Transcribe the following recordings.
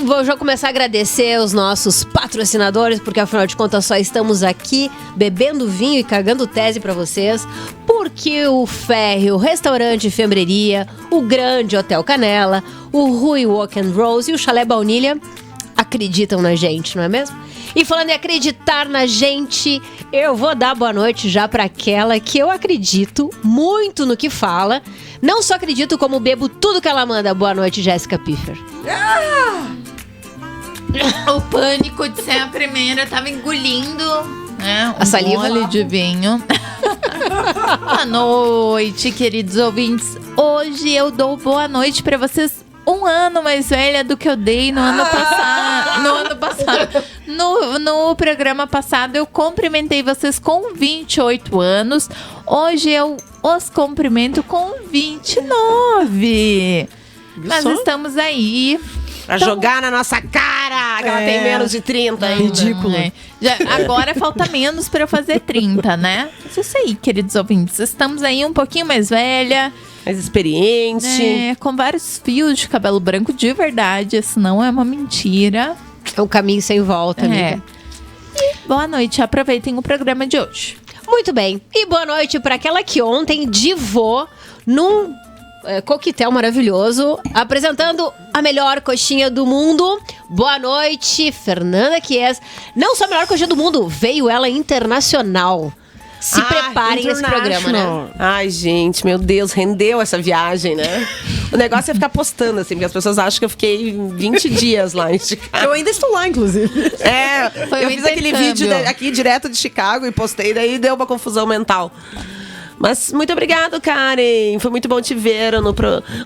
vou já começar a agradecer os nossos patrocinadores, porque afinal de contas só estamos aqui bebendo vinho e cagando tese pra vocês, porque o Ferry, o Restaurante Fembreria, o Grande Hotel Canela, o Rui Walk and Rose e o Chalé Baunilha acreditam na gente, não é mesmo? E falando em acreditar na gente, eu vou dar boa noite já pra aquela que eu acredito muito no que fala. Não só acredito, como bebo tudo que ela manda. Boa noite, Jéssica Piffer. O pânico de ser a primeira, tava engolindo, né, A saliva. gole de vinho. Boa noite, queridos ouvintes. Hoje eu dou boa noite pra vocês. 1 ano mais velha do que eu dei no ano passado. No programa passado eu cumprimentei vocês com 28 anos. Hoje eu os cumprimento com 29. Mas estamos aí. Pra jogar na nossa cara que ela tem menos de 30 ainda. Ridículo. Agora falta menos pra eu fazer 30, né? Mas isso aí, queridos ouvintes. Estamos aí um pouquinho mais velha. Mais experiente. Com vários fios de cabelo branco de verdade. Isso não é uma mentira. É um caminho sem volta, amiga. E boa noite, aproveitem o programa de hoje. Muito bem. E boa noite para aquela que ontem divou num coquetel maravilhoso, apresentando a melhor coxinha do mundo. Boa noite, Fernanda Chies. Não só a melhor coxinha do mundo, veio ela internacional. Se preparem nesse programa, né? Ai, gente, meu Deus, rendeu essa viagem, né? O negócio é ficar postando, assim, porque as pessoas acham que eu fiquei 20 dias lá em Chicago. Eu ainda estou lá, inclusive. Eu fiz aquele vídeo aqui direto de Chicago e postei, daí deu uma confusão mental. Mas muito obrigado, Karen. Foi muito bom te ver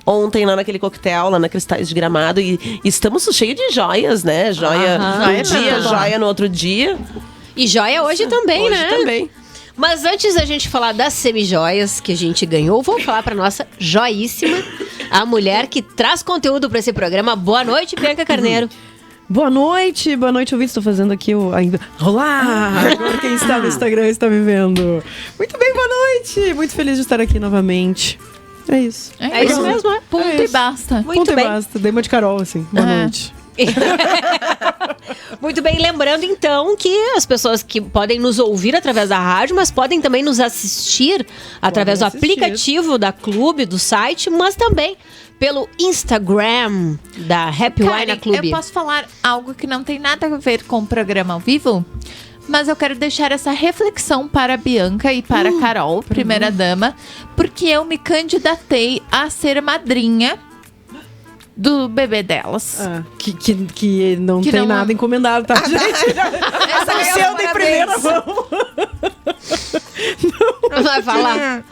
ontem lá naquele coquetel, lá na Cristais de Gramado. E estamos cheios de joias, né? Joia um dia, joia no outro dia. E joia hoje também, né? Hoje também. Mas antes da gente falar das semijoias que a gente ganhou, vamos falar pra nossa joíssima, a mulher que traz conteúdo pra esse programa. Boa noite, Bianca Carneiro. Boa noite, ouvintes. Estou fazendo aqui ainda. Olá! Agora quem está no Instagram está me vendo. Muito bem, boa noite. Muito feliz de estar aqui novamente. É isso. É isso mesmo, né? Ponto e basta. Muito Ponto bem. e basta. Dei uma de Carol, assim. Boa noite. Muito bem, lembrando então que as pessoas que podem nos ouvir através da rádio, mas podem também nos assistir através do aplicativo da Clube, do site, mas também pelo Instagram da Happy Wine Club. Eu posso falar algo que não tem nada a ver com o programa ao vivo? Mas eu quero deixar essa reflexão para a Bianca e para a Carol, primeira dama, porque eu me candidatei a ser madrinha do bebê delas. Que não tem nada encomendado, tá, gente? Essa é o de primeira mão. Vai falar.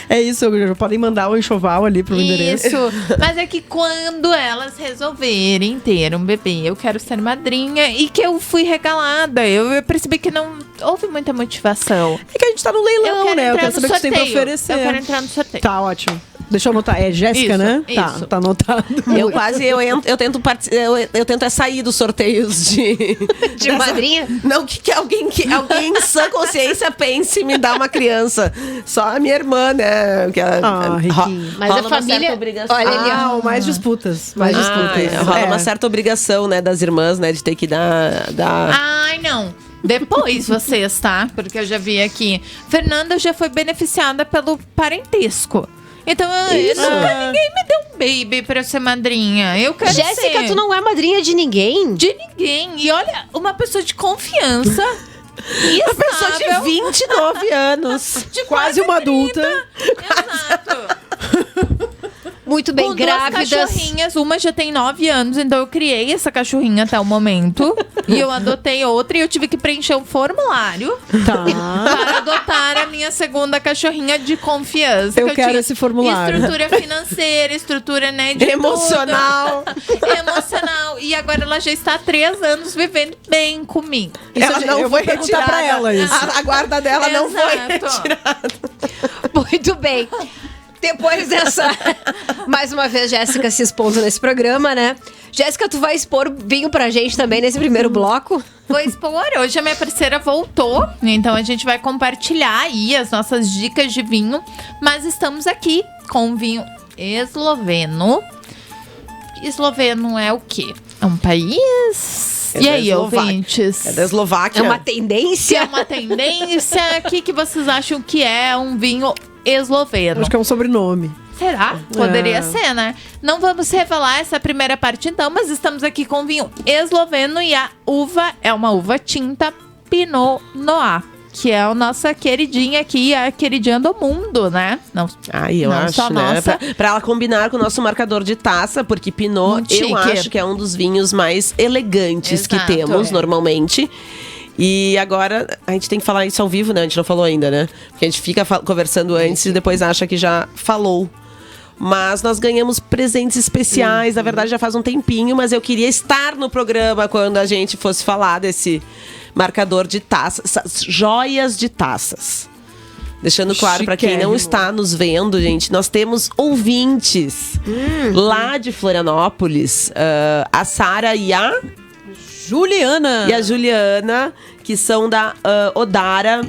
É isso, já podem mandar o enxoval ali pro endereço. Isso, mas é que quando elas resolverem ter um bebê, eu quero ser madrinha, e que eu fui regalada. Eu percebi que não houve muita motivação. É que a gente tá no leilão, né? Eu quero saber o que você tem pra oferecer. Eu quero entrar no sorteio. Tá, ótimo. Deixa eu anotar. É Jéssica, né? Isso. Tá anotado. Eu tento sair dos sorteios De madrinha? Não, que alguém em sã consciência pense em me dar uma criança. Só a minha irmã, né? Riquinho. Mas a família... Olha ali, mais disputas. Rola uma certa obrigação, né, das irmãs, né, de ter que dar... Ai, não. Depois vocês, tá? Porque eu já vi aqui. Fernanda já foi beneficiada pelo parentesco. Então, nunca ninguém me deu um baby pra ser madrinha. Eu quero Jéssica, ser. tu não é madrinha de ninguém? De ninguém. E olha, uma pessoa de confiança. Uma pessoa de 29 anos. De quase uma 30. adulta. Exato. Muito bem, Com grávidas. 2 cachorrinhas, uma já tem 9 anos, então eu criei essa cachorrinha até o momento. E eu adotei outra e eu tive que preencher um formulário para adotar a minha segunda cachorrinha de confiança. Eu quero esse formulário. Estrutura financeira, estrutura, né, de Emocional. tudo. Emocional. E agora ela já está há 3 anos vivendo bem comigo. Ela não eu vou foi perguntar retirada. pra ela isso. A guarda dela não foi Exato. retirada. Muito bem. Depois dessa, mais uma vez, Jéssica se expondo nesse programa, né? Jéssica, tu vai expor vinho pra gente também nesse primeiro bloco? Vou expor. Hoje a minha parceira voltou, então a gente vai compartilhar aí as nossas dicas de vinho. Mas estamos aqui com um vinho esloveno. Esloveno é o quê? É um país? E aí, ouvintes? É da Eslováquia. É uma tendência? É uma tendência? O que vocês acham que é um vinho esloveno? Acho que é um sobrenome. Será? Poderia ser, né? Não vamos revelar essa primeira parte então, mas estamos aqui com vinho esloveno e a uva é uma uva tinta Pinot Noir, que é a nossa queridinha aqui, a queridinha do mundo, né? Não, eu não acho, só né? nossa. Pra ela combinar com o nosso marcador de taça, porque Pinot, Muito eu chique. acho que é um dos vinhos mais elegantes que Exato, temos, é. normalmente. E agora, a gente tem que falar isso ao vivo, né? A gente não falou ainda, né? Porque a gente fica conversando antes e depois acha que já falou. Mas nós ganhamos presentes especiais, na verdade já faz um tempinho, mas eu queria estar no programa quando a gente fosse falar desse marcador de taças, joias de taças. Deixando claro para quem não Chiquérrimo. está nos vendo, gente, nós temos ouvintes lá de Florianópolis, a Sara e a Juliana. Juliana, que são da Odara,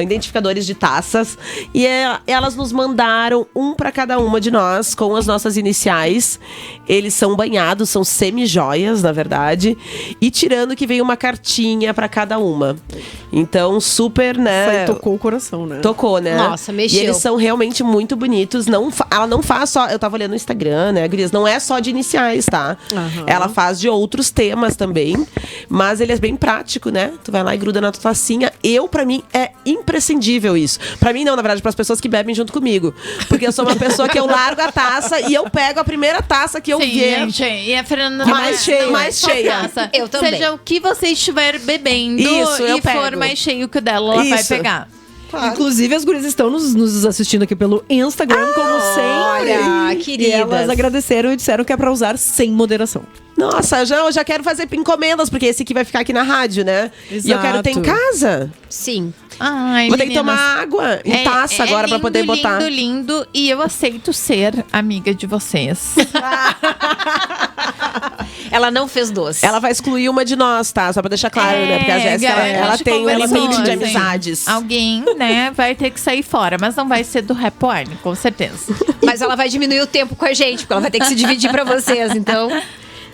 identificadores de taças, e elas nos mandaram um para cada uma de nós com as nossas iniciais. Eles são banhados, são semi-joias, na verdade, e tirando que veio uma cartinha para cada uma. Então, super, né? Isso aí tocou o coração, né? Tocou, né? Nossa, mexeu. E eles são realmente muito bonitos. Ela não faz só... Eu tava olhando no Instagram, né, gurias? Não é só de iniciais, tá? Aham. Ela faz de outros temas também. Mas ele é bem prático, né? Tu vai lá e gruda na tua tacinha. Pra mim, é imprescindível isso. Pra mim não, na verdade, pras pessoas que bebem junto comigo. Porque eu sou uma pessoa que eu largo a taça e eu pego a primeira taça que eu Sim, ver. gente, e a Fernanda Mais cheia, mais só cheia. taça. Eu também. Seja o que você estiver bebendo Isso, eu e for pego. mais cheio que o dela, ela vai Isso. pegar. Inclusive, as gurias estão nos assistindo aqui pelo Instagram, como sempre. Olha, E queridas. elas agradeceram e disseram que é pra usar sem moderação. Nossa, eu já quero fazer encomendas, porque esse aqui vai ficar aqui na rádio, né? E eu quero ter em Exato. casa. Sim. Ai, Vou ter que meninas, tomar água em taça agora pra lindo, poder botar. lindo, lindo. E eu aceito ser amiga de vocês. Ela não fez doce. Ela vai excluir uma de nós, tá? Só pra deixar claro, né? Porque a Jéssica, a ela gente tem um conversou, limite de assim. amizades. Alguém, né, vai ter que sair fora. Mas não vai ser do Rap Wine, com certeza. Mas ela vai diminuir o tempo com a gente, porque ela vai ter que se dividir pra vocês, então...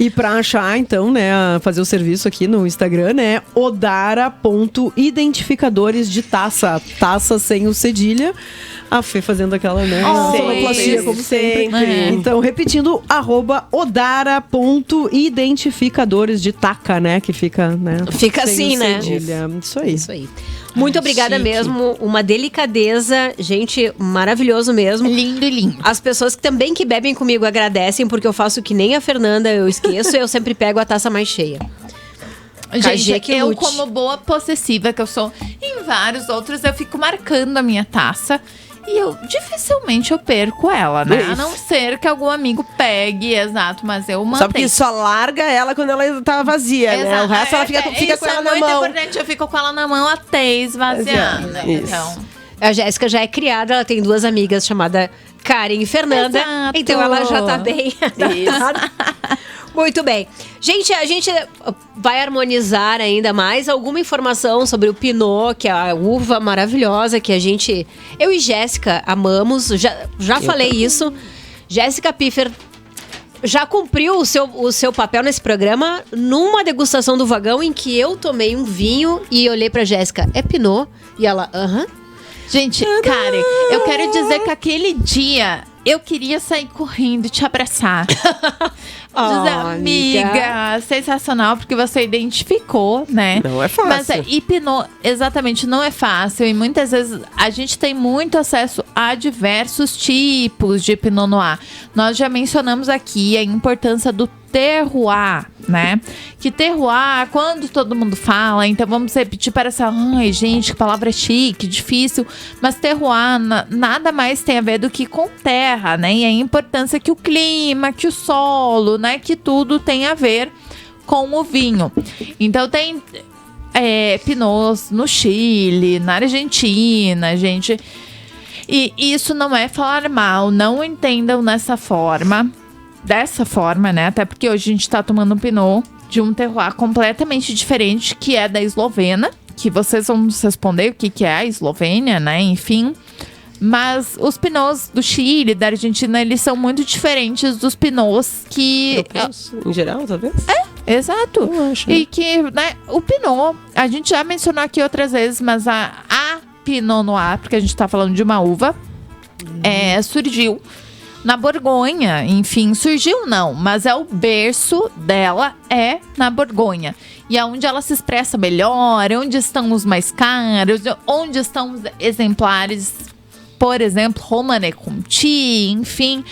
E pra achar, então, né, fazer o serviço aqui no Instagram, né, odara.identificadores de taça. Taça sem o cedilha. A Fê fazendo aquela, né, sonoplastia, como sempre. É. Então, repetindo, @odara.identificadores de taca, né, que fica, né. Fica sem assim, o né? cedilha. Isso aí. Isso aí. Muito obrigada chique. mesmo. Uma delicadeza. Gente, maravilhoso mesmo. Lindo, lindo. As pessoas que também que bebem comigo agradecem, porque eu faço que nem a Fernanda, eu esqueço e eu sempre pego a taça mais cheia. Gente, que eu lute. como boa possessiva que eu sou, em vários outros eu fico marcando a minha taça. E eu dificilmente eu perco ela, né? Isso. A não ser que algum amigo pegue, exato, mas eu mantenho. Só porque só larga ela quando ela tá vazia, né? Exato. O resto ela fica Isso com ela é na muito mão. importante, eu fico com ela na mão até esvaziar, né? Isso. Então, A Jéssica já é criada, ela tem duas amigas chamadas Karen e Fernanda. Exato. Então ela já tá bem adaptada. Muito bem. Gente, a gente vai harmonizar ainda mais alguma informação sobre o Pinot, que é a uva maravilhosa que a gente... Eu e Jéssica amamos. Já falei isso. Jéssica Piffer já cumpriu o seu papel nesse programa numa degustação do Vagão em que eu tomei um vinho e olhei pra Jéssica. É Pinot? E ela, aham. gente, Karen, eu quero dizer que aquele dia eu queria sair correndo e te abraçar. Dizer, amiga, sensacional, porque você identificou, né? Não é fácil. Mas e Pinot, exatamente, não é fácil. E muitas vezes a gente tem muito acesso a diversos tipos de Pinot Noir. Nós já mencionamos aqui a importância do terroir, né? Que terroir, quando todo mundo fala, então vamos repetir para essa... Ai, gente, que palavra chique, difícil. Mas terroir nada mais tem a ver do que com terra, né? E a importância que o clima, que o solo, né? Que tudo tem a ver com o vinho. Então tem Pinots no Chile, na Argentina, gente. E isso não é falar mal, não entendam dessa forma, né? Até porque hoje a gente tá tomando um Pinot de um terroir completamente diferente, que é da Eslovênia, que vocês vão nos responder o que é a Eslovênia, né? Enfim, Mas os pinôs do Chile, da Argentina, eles são muito diferentes dos pinôs que... Em geral, talvez? Exato. Eu acho. E que, né, o Pinot, a gente já mencionou aqui outras vezes, mas a Pinot Noir, porque a gente tá falando de uma uva, surgiu na Borgonha. Enfim, surgiu não, mas o berço dela é na Borgonha. E é onde ela se expressa melhor, onde estão os mais caros, onde estão os exemplares, por exemplo, Romanée Conti, enfim.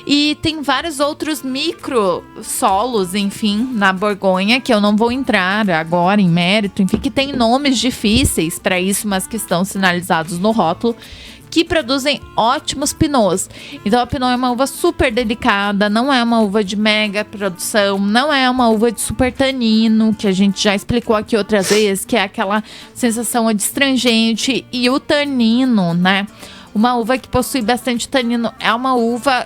E tem vários outros micro solos, enfim, na Borgonha, que eu não vou entrar agora em mérito, enfim, que tem nomes difíceis para isso, mas que estão sinalizados no rótulo, que produzem ótimos pinôs. Então a Pinot é uma uva super delicada, não é uma uva de mega produção, não é uma uva de super tanino, que a gente já explicou aqui outras vezes, que é aquela sensação adstringente. E o tanino, né? Uma uva que possui bastante tanino é uma uva,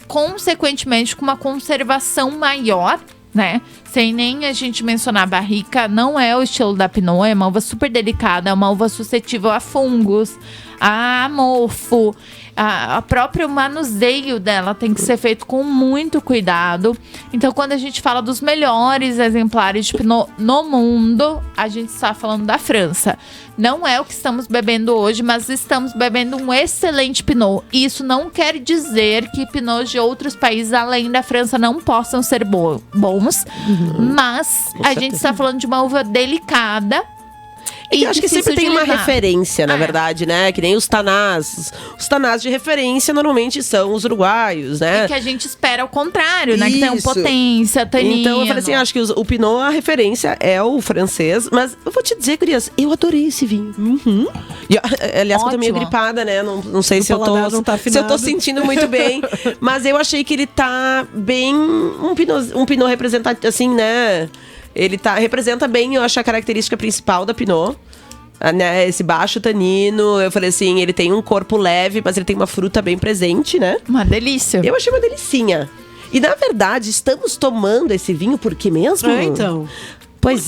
consequentemente, com uma conservação maior, né? Sem nem a gente mencionar a barrica, não é o estilo da Pinot, é uma uva super delicada, é uma uva suscetível a fungos, a mofo. A próprio manuseio dela tem que ser feito com muito cuidado. Então, quando a gente fala dos melhores exemplares de Pinot no mundo, a gente está falando da França. Não é o que estamos bebendo hoje, mas estamos bebendo um excelente Pinot. E isso não quer dizer que Pinots de outros países, além da França, não possam ser bons. Mas a gente está falando de uma uva delicada. E eu acho que sempre tem uma referência, na verdade, né? Que nem os tanás. Os tanás de referência normalmente são os uruguaios, né? E que a gente espera o contrário, né? Que tem potência, tanino. Então eu falei assim, acho que o Pinot, a referência é o francês. Mas eu vou te dizer, Gurias, eu adorei esse vinho. E, aliás, eu tô meio gripada, né? Não sei se eu tô sentindo muito bem. Mas eu achei que ele tá bem... Um Pinot representativo, assim, né? Ele representa bem, eu acho, a característica principal da Pinot. Né? Esse baixo tanino. Eu falei assim, ele tem um corpo leve, mas ele tem uma fruta bem presente, né? Uma delícia. Eu achei uma delicinha. E, na verdade, estamos tomando esse vinho por que mesmo? Então... Pois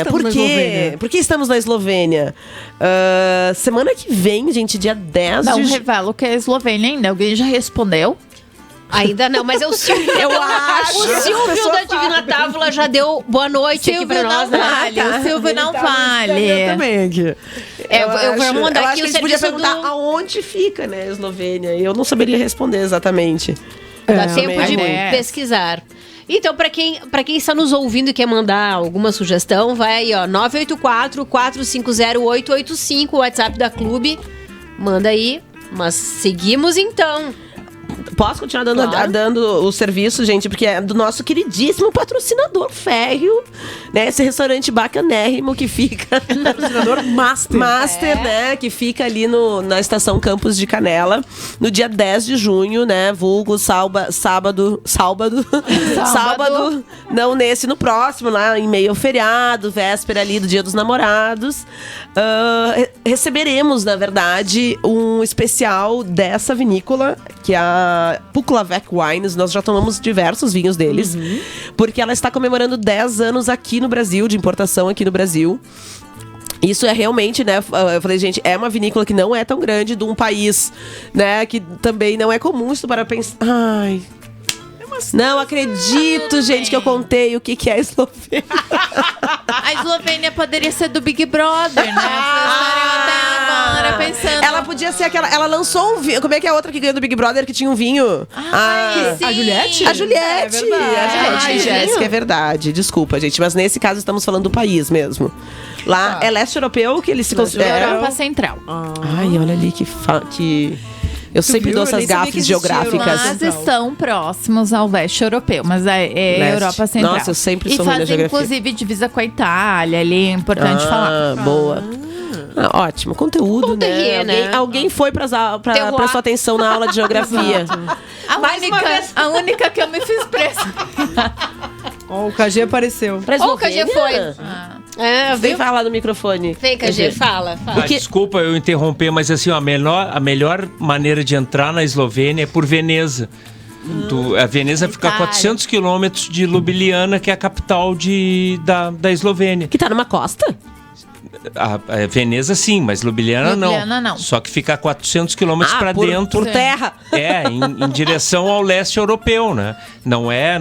por quê? Por que estamos na Eslovênia? Semana que vem, gente, dia 10 Não revelo que é a Eslovênia ainda. Alguém já respondeu? Ainda não, mas é o Silvio. Eu acho. O Silvio da Divina Távola já deu boa noite aqui pra nós. O Silvio não vale. Eu também aqui. Eu vou mandar aqui o serviço podia perguntar aonde fica, né, a Eslovênia. E eu não saberia responder exatamente. Dá tempo de pesquisar. Então, pra quem está nos ouvindo e quer mandar alguma sugestão, vai aí, ó, 984-450-885, o WhatsApp da Clube. Manda aí. Mas seguimos então. Posso continuar dando o serviço, gente? Porque é do nosso queridíssimo patrocinador Férreo, né? Esse restaurante bacanérrimo que fica... Patrocinador Master. Né? Que fica ali na Estação Campos de Canela, no dia 10 de junho, né? Vulgo sábado. Não nesse, no próximo, lá em meio ao feriado, véspera ali do Dia dos Namorados. Receberemos, na verdade, um especial dessa vinícola, que é a Puklavec Wines. Nós já tomamos diversos vinhos deles, porque ela está comemorando 10 anos aqui no Brasil, de importação aqui no Brasil. Isso é realmente, né? Eu falei, gente, é uma vinícola que não é tão grande, de um país, né? Que também não é comum isso para pensar. Ai... Não acredito, gente, que eu contei o que é a Eslovênia. A Eslovênia poderia ser do Big Brother, né? Vocês estariam até agora pensando. Ela podia ser aquela... Ela lançou um vinho... Como é que é a outra que ganhou do Big Brother, que tinha um vinho? Sim. A Juliette? A Juliette. Jéssica, é verdade. Desculpa, gente. Mas nesse caso, estamos falando do país mesmo. Lá é leste europeu que eles se consideram... Europa Central. Ai, olha ali que... Eu sempre dou essas gafes geográficas. Mas estão próximos ao leste europeu, mas é Europa Central. Nossa, eu sempre sou ruim na geografia. E fazem, inclusive, divisa com a Itália ali, é importante falar. Boa. Ótimo, conteúdo, né? Alguém foi prestou atenção na aula de geografia. A única que eu me fiz presa. O KG apareceu. O KG foi. Vem falar no microfone. Vem, KG, fala. Desculpa eu interromper, mas assim, a melhor maneira de entrar na Eslovênia é por Veneza. A Veneza fica a 400 quilômetros de Ljubljana, que é a capital da Eslovênia. Que tá numa costa? A Veneza sim, mas Ljubljana não. Só que fica a 400 quilômetros para dentro. Por terra. Em direção ao leste europeu, né? Não é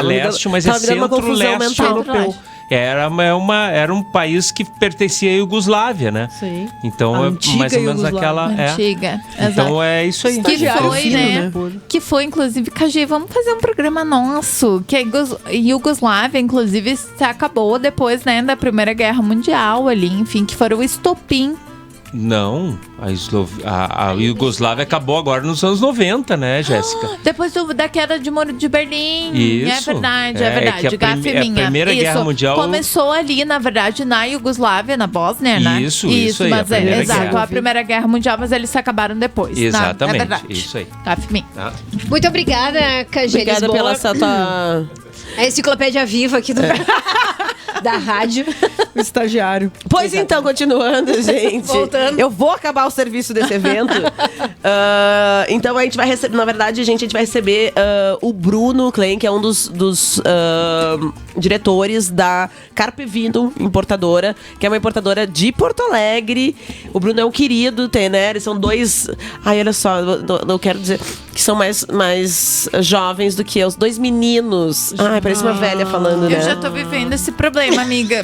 leste, mas é centro-leste europeu. Era um país que pertencia à Iugoslávia, né? Sim. Então A é antiga mais ou menos Iugoslávia. aquela. Antiga. Então é isso aí. Que foi, fino, né? né? Que foi, inclusive, KG, vamos fazer um programa nosso. Que a Iugoslávia, inclusive, se acabou depois, né, da Primeira Guerra Mundial ali, enfim, que foram o estopim. Não, a Iugoslávia acabou agora nos anos 90, né, Jéssica? Depois da queda de Muro de Berlim. Isso. É verdade. Que a Primeira Guerra Mundial... Começou ali, na verdade, na Iugoslávia, na Bósnia, né? Isso aí, mas a Primeira exato, Guerra. a Primeira Guerra Mundial, mas eles se acabaram depois. Exatamente, é verdade. isso aí. Café. Tá? Muito obrigada, KG Obrigada Lisboa. pela essa tua... A enciclopédia viva aqui da rádio. O estagiário. Pois então, continuando, gente. Voltando. Eu vou acabar o serviço desse evento. Então a gente vai receber, na verdade, a gente vai receber o Bruno Klein, que é um dos diretores da Carpe Vino importadora, que é uma importadora de Porto Alegre. O Bruno é um querido, né? Eles são dois... Ai, olha só, eu quero dizer que são mais jovens do que eu. Os dois meninos. Ai, parece uma velha falando, né? Eu já tô vivendo esse problema, amiga.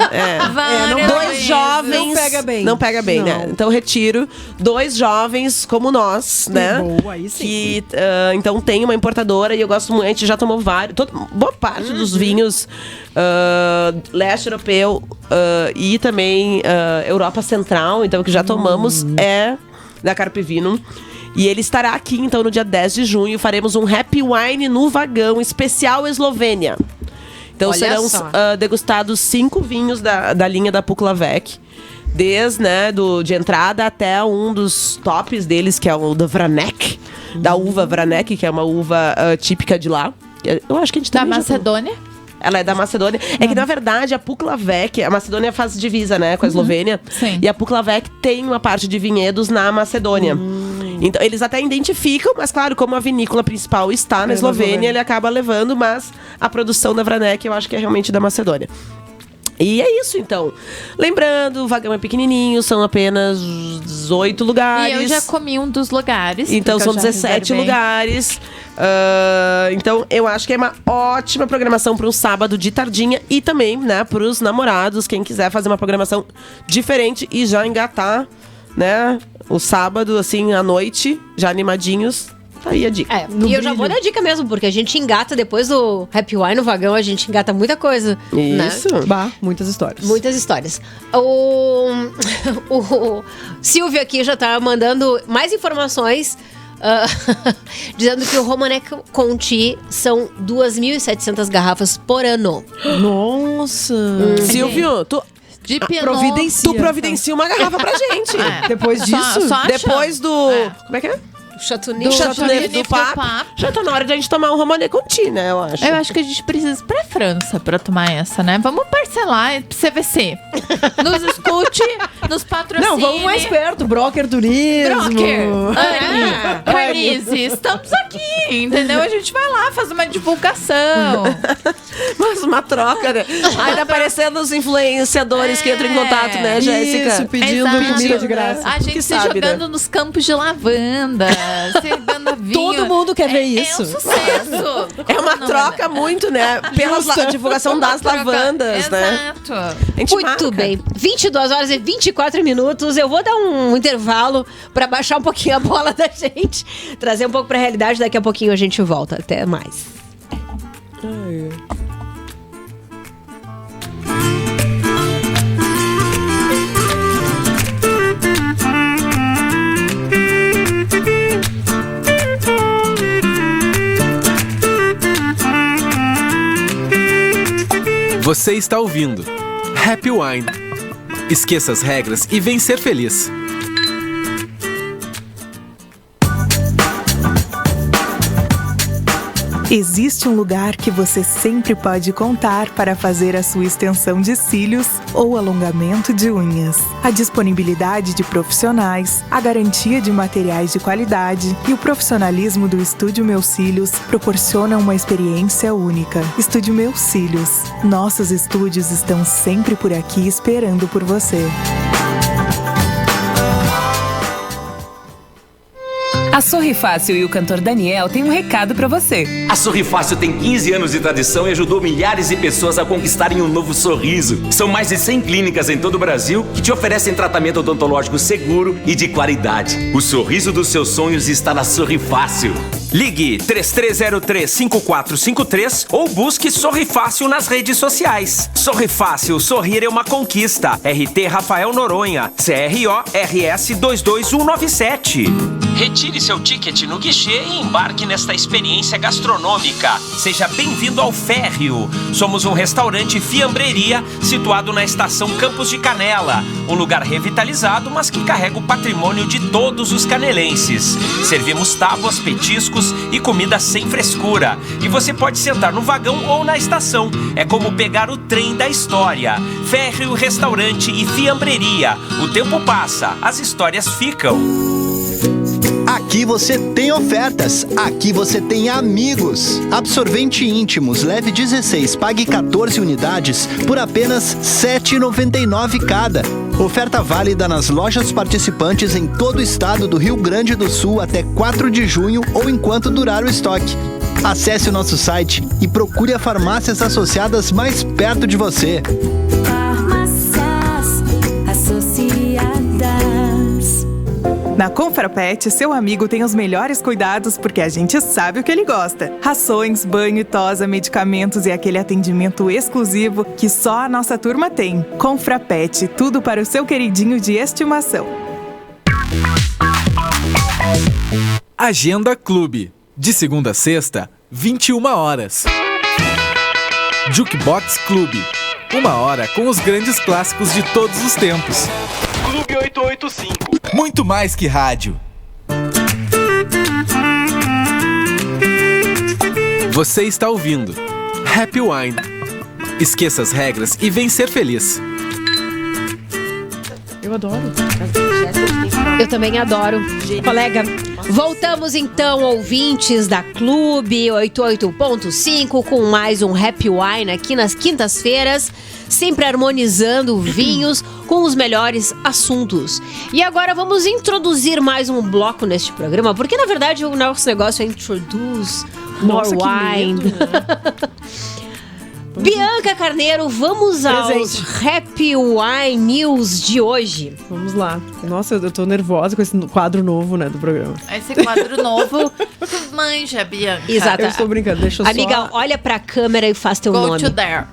Dois jovens. Não pega bem. Não pega bem, né? Então retiro. Dois jovens como nós, né? Boa, aí sim. Que então tem uma importadora e eu gosto muito. A gente já tomou vários. Boa parte dos vinhos leste europeu e também Europa Central, então que já tomamos é da Carpe Vino. E ele estará aqui, então, no dia 10 de junho. Faremos um Happy Wine no vagão especial Eslovênia. Então Olha serão só. degustados 5 vinhos da linha da Puklavec. Desde, né, de entrada até um dos tops deles, que é o da Vranek. Da uva Vranek, que é uma uva típica de lá. Eu acho que a gente Da também já Macedônia? Ela é da Macedônia. É que, na verdade, a Puklavec... A Macedônia faz divisa, né? Com a Eslovênia. Sim. E a Puklavec tem uma parte de vinhedos na Macedônia. Então, eles até identificam, mas, claro, como a vinícola principal está na Eslovênia, ele acaba levando, mas a produção da Vranek, eu acho que é realmente da Macedônia. E é isso, então. Lembrando, o vagão é pequenininho, são apenas 18 lugares. E eu já comi um dos lugares. Então porque eu são já 17 reservei. lugares. Então eu acho que é uma ótima programação para um sábado de tardinha e também, né, para os namorados, quem quiser fazer uma programação diferente e já engatar, né, o sábado assim à noite, já animadinhos. Tá aí a dica. E eu já vou dar dica mesmo, porque a gente engata depois do Happy Wine no vagão, a gente engata muita coisa. Isso. Né? Bah, muitas histórias. Muitas histórias. O Silvio aqui já tá mandando mais informações, dizendo que o Romanec Conti são 2.700 garrafas por ano. Nossa. Silvio, tu De Pinot. providencia uma garrafa pra gente. Depois disso? Só Depois do... Como é que é? Chateauneuf. Do Chateauneuf Chateauneuf do Papo. Já tá na hora de a gente tomar um Romanec Conti, né, eu acho. Eu acho que a gente precisa ir pra França pra tomar essa, né? Vamos parcelar CVC. Nos escute, nos patrocine. Não, vamos mais perto. Broker Turismo. Broker, Anne, Carnice, estamos aqui, entendeu? A gente vai lá fazer uma divulgação. Mas uma troca, né? Ai, tá parecendo os influenciadores que entram em contato, né, Jéssica? Isso, pedindo Exato. comida de graça. A gente Que se sabe, jogando né? nos campos de lavanda, servindo vinho. Todo mundo quer ver isso. É um sucesso. É uma Como não, troca muito, né? Pela divulgação das lavandas, né? Exato. A gente Muito marca. bem. 22 horas e 24 minutos. Eu vou dar um intervalo pra baixar um pouquinho a bola da gente. Trazer um pouco pra realidade. Daqui a pouquinho a gente volta. Até mais. Você está ouvindo Happy Wine. Esqueça as regras e vem ser feliz. Existe um lugar que você sempre pode contar para fazer a sua extensão de cílios ou alongamento de unhas. A disponibilidade de profissionais, a garantia de materiais de qualidade e o profissionalismo do Estúdio Meus Cílios proporcionam uma experiência única. Estúdio Meus Cílios. Nossos estúdios estão sempre por aqui esperando por você. A Sorri Fácil e o cantor Daniel têm um recado pra você. A Sorri Fácil tem 15 anos de tradição e ajudou milhares de pessoas a conquistarem um novo sorriso. São mais de 100 clínicas em todo o Brasil que te oferecem tratamento odontológico seguro e de qualidade. O sorriso dos seus sonhos está na Sorri Fácil. Ligue 3303-5453 ou busque Sorri Fácil nas redes sociais. Sorri Fácil, sorrir é uma conquista. RT Rafael Noronha, CRO-RS 22197. Retire seu ticket no guichê e embarque nesta experiência gastronômica. Seja bem-vindo ao Férreo. Somos um restaurante fiambreria situado na estação Campos de Canela. Um lugar revitalizado, mas que carrega o patrimônio de todos os canelenses. Servimos tábuas, petiscos e comida sem frescura. E você pode sentar no vagão ou na estação. É como pegar o trem da história. Férreo Restaurante e Fiambreria. O tempo passa, as histórias ficam. Aqui você tem ofertas, aqui você tem amigos. Absorvente Íntimos, leve 16, pague 14 unidades por apenas R$ 7,99 cada. Oferta válida nas lojas participantes em todo o estado do Rio Grande do Sul até 4 de junho ou enquanto durar o estoque. Acesse o nosso site e procure as farmácias associadas mais perto de você. Farmácias Associadas. Na Confrapet, seu amigo tem os melhores cuidados porque a gente sabe o que ele gosta. Rações, banho e tosa, medicamentos e aquele atendimento exclusivo que só a nossa turma tem. Confrapet, tudo para o seu queridinho de estimação. Agenda Clube. De segunda a sexta, 21 horas. Jukebox Clube. 1 hora com os grandes clássicos de todos os tempos. Clube 885. Muito mais que rádio. Você está ouvindo Happy Wine. Esqueça as regras e vem ser feliz. Eu adoro. Eu também adoro. Colega, voltamos então, ouvintes da Clube 88.5, com mais um Happy Wine aqui nas quintas-feiras, sempre harmonizando vinhos com os melhores assuntos. E agora vamos introduzir mais um bloco neste programa, porque na verdade o nosso negócio é Introduce More Wine. Medo, né? Bianca Carneiro, vamos aos Happy Wine News de hoje. Vamos lá. Nossa, eu tô nervosa com esse quadro novo, né, do programa. Esse quadro novo, tu manja, Bianca. Exato. Eu estou brincando, deixa eu Amiga, olha pra câmera e faz teu Go nome. to there.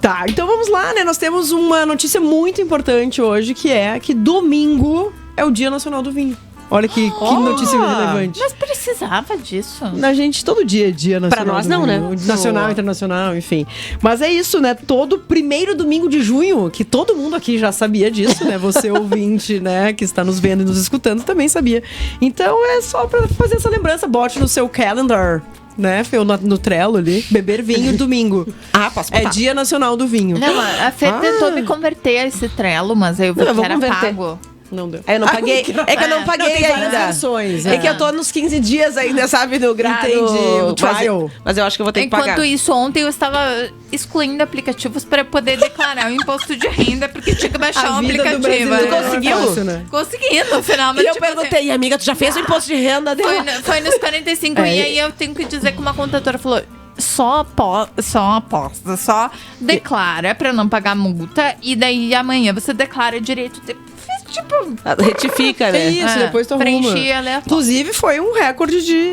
Tá, então vamos lá, né? Nós temos uma notícia muito importante hoje, que é que domingo é o Dia Nacional do Vinho. Olha que notícia relevante. Mas precisava disso. Na gente, todo dia é Dia Nacional. Pra nós do não, vinho. né? Nacional, internacional, enfim. Mas é isso, né? Todo primeiro domingo de junho, que todo mundo aqui já sabia disso, né? Você ouvinte, né? Que está nos vendo e nos escutando também sabia. Então é só pra fazer essa lembrança. Bote no seu calendar, né? No Trello ali. Beber vinho domingo. Posso botar. É Dia Nacional do Vinho. Não, a Fê tentou me converter a esse Trello, mas aí eu vi Não, eu que vou era converter. pago. Não deu. Eu não paguei. É que eu não paguei tem várias ainda. versões, É que eu tô nos 15 dias ainda, sabe? No grado. Entendi, o trial. Mas eu acho que eu vou ter que Enquanto pagar. isso, ontem eu estava excluindo aplicativos para poder declarar o imposto de renda, porque tinha que baixar A um vida do aplicativo. brasileiro Tu conseguiu? é fácil, né? Consegui no final, mas E eu tipo, perguntei, amiga, tu já fez o imposto de renda dele? foi nos 45 e aí eu tenho que dizer que uma contadora falou: só declara pra não pagar multa e daí amanhã você declara direito. Tipo, Retifica, né? É isso, depois tu arruma. preenchi aleatório. Inclusive, foi um recorde de...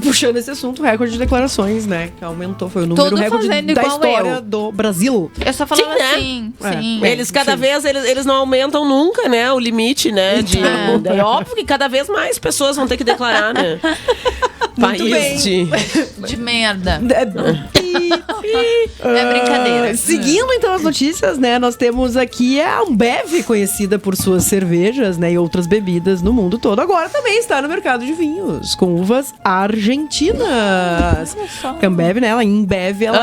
Puxando esse assunto, recorde de declarações, né? Que aumentou, foi o número Todo recorde fazendo da igual história eu. do Brasil. Eu só falava Sim, né? assim, sim. Eles cada vez, eles não aumentam nunca, né? O limite, né? É óbvio que cada vez mais pessoas vão ter que declarar, né? País de merda. É brincadeira. Seguindo então as notícias, né? Nós temos aqui a Ambev, conhecida por suas cervejas, né? E outras bebidas no mundo todo. Agora também está no mercado de vinhos, com uvas argentinas. A Ambev, né? Ela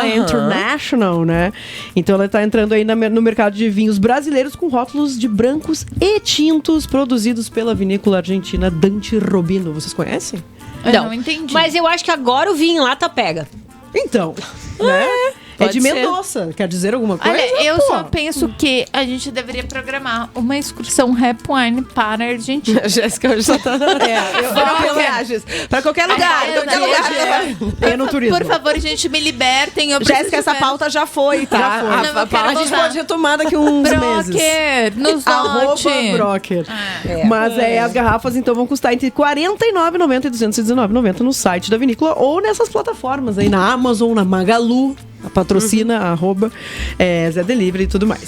é international, né? Então ela está entrando aí no mercado de vinhos brasileiros com rótulos de brancos e tintos produzidos pela vinícola argentina Dante Robino. Vocês conhecem? Não entendi. Mas eu acho que agora o vinho lá tá pega. Então, né? É de Mendoza. Quer dizer alguma coisa? Olha, eu só penso que a gente deveria programar uma excursão Happy Wine para a Argentina. A Jéssica hoje só tá... Pra qualquer lugar. É no turismo. Por favor, gente, me libertem. Jéssica, essa pauta já foi, tá? Já foi. Não, a gente pode retomar daqui uns meses. Nos Broker. Mas as garrafas, então, vão custar entre R$ 49,90 e R$ 219,90 no site da vinícola ou nessas plataformas aí, na Amazon, na Magalu. A patrocina, Zé Delivery e tudo mais.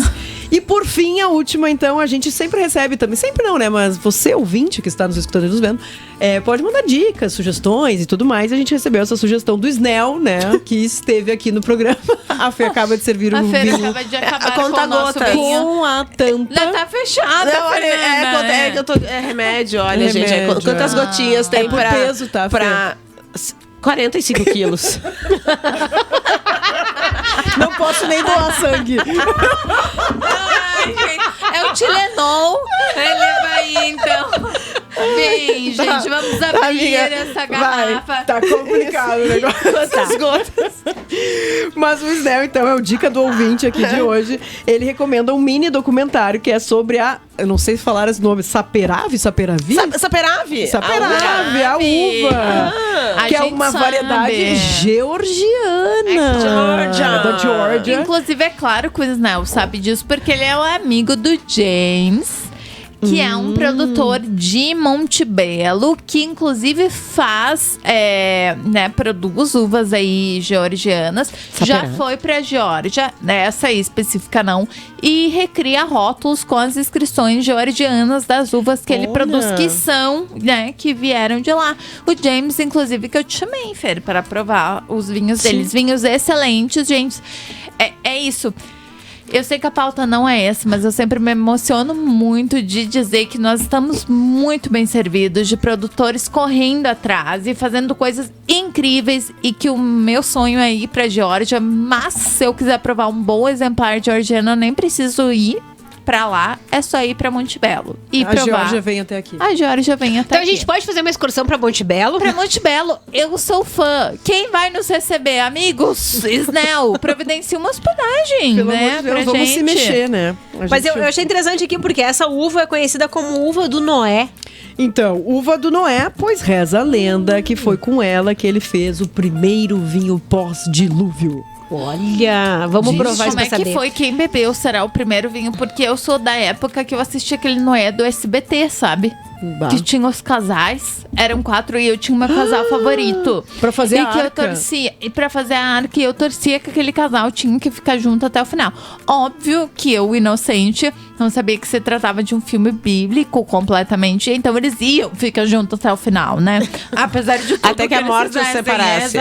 E por fim, a última, então, a gente sempre recebe também, sempre não, né? Mas você, ouvinte, que está nos escutando e nos vendo, pode mandar dicas, sugestões e tudo mais. A gente recebeu essa sugestão do Snell, né? Que esteve aqui no programa. A Fê acaba de servir um vinho. Acaba de acabar com o nosso vinho. Com a tampa. Já tá fechada, é remédio, olha, gente. Quantas gotinhas tem por peso, tá? Pra 45 quilos. Não posso nem doar sangue. Ai, gente, é o Tilenol. Leva aí, então. Bem, gente, vamos abrir essa garrafa. Tá complicado o negócio. Quantas gotas? Mas o Snell, então, é o dica do ouvinte aqui de hoje. Ele recomenda um mini documentário que é sobre eu não sei falar esse nome, Saperavi? Saperave, a uva. Que é uma variedade georgiana. Da Georgia. Inclusive, é claro que o Snell sabe disso, porque ele é o amigo do James, que é um produtor de Montebello, que inclusive produz uvas aí georgianas. Já foi pra Geórgia, essa aí específica não, e recria rótulos com as inscrições georgianas das uvas que ele produz, que são, que vieram de lá. O James, inclusive, que eu te chamei, Fer, para provar os vinhos deles. Vinhos excelentes, gente. É isso. Eu sei que a pauta não é essa, mas eu sempre me emociono muito de dizer que nós estamos muito bem servidos, de produtores correndo atrás e fazendo coisas incríveis, e que o meu sonho é ir pra Geórgia, mas se eu quiser provar um bom exemplar de georgiano, eu nem preciso ir pra lá, é só ir pra Montebello e provar. A Geórgia vem até aqui. A Geórgia vem até aqui. Então a gente pode fazer uma excursão pra Montebello? Pra Montebello, eu sou fã. Quem vai nos receber? Amigos, Snell, providencia uma hospedagem, Pelo né? amor de Deus, pra vamos gente se mexer, né? Mas eu achei interessante aqui, porque essa uva é conhecida como uva do Noé. Então, uva do Noé, pois reza a lenda que foi com ela que ele fez o primeiro vinho pós-dilúvio. Olha, vamos provar isso pra saber. Como é que foi? Quem bebeu será o primeiro vinho? Porque eu sou da época que eu assisti aquele Noé do SBT, sabe? Que tinha os casais, eram 4 e eu tinha o meu casal favorito. Pra fazer a arca. eu torcia, e pra fazer a arca, eu torcia que aquele casal tinha que ficar junto até o final. Óbvio que eu, inocente, não sabia que se tratava de um filme bíblico completamente, então eles iam ficar juntos até o final, né? Apesar de tudo até que a morte os separasse.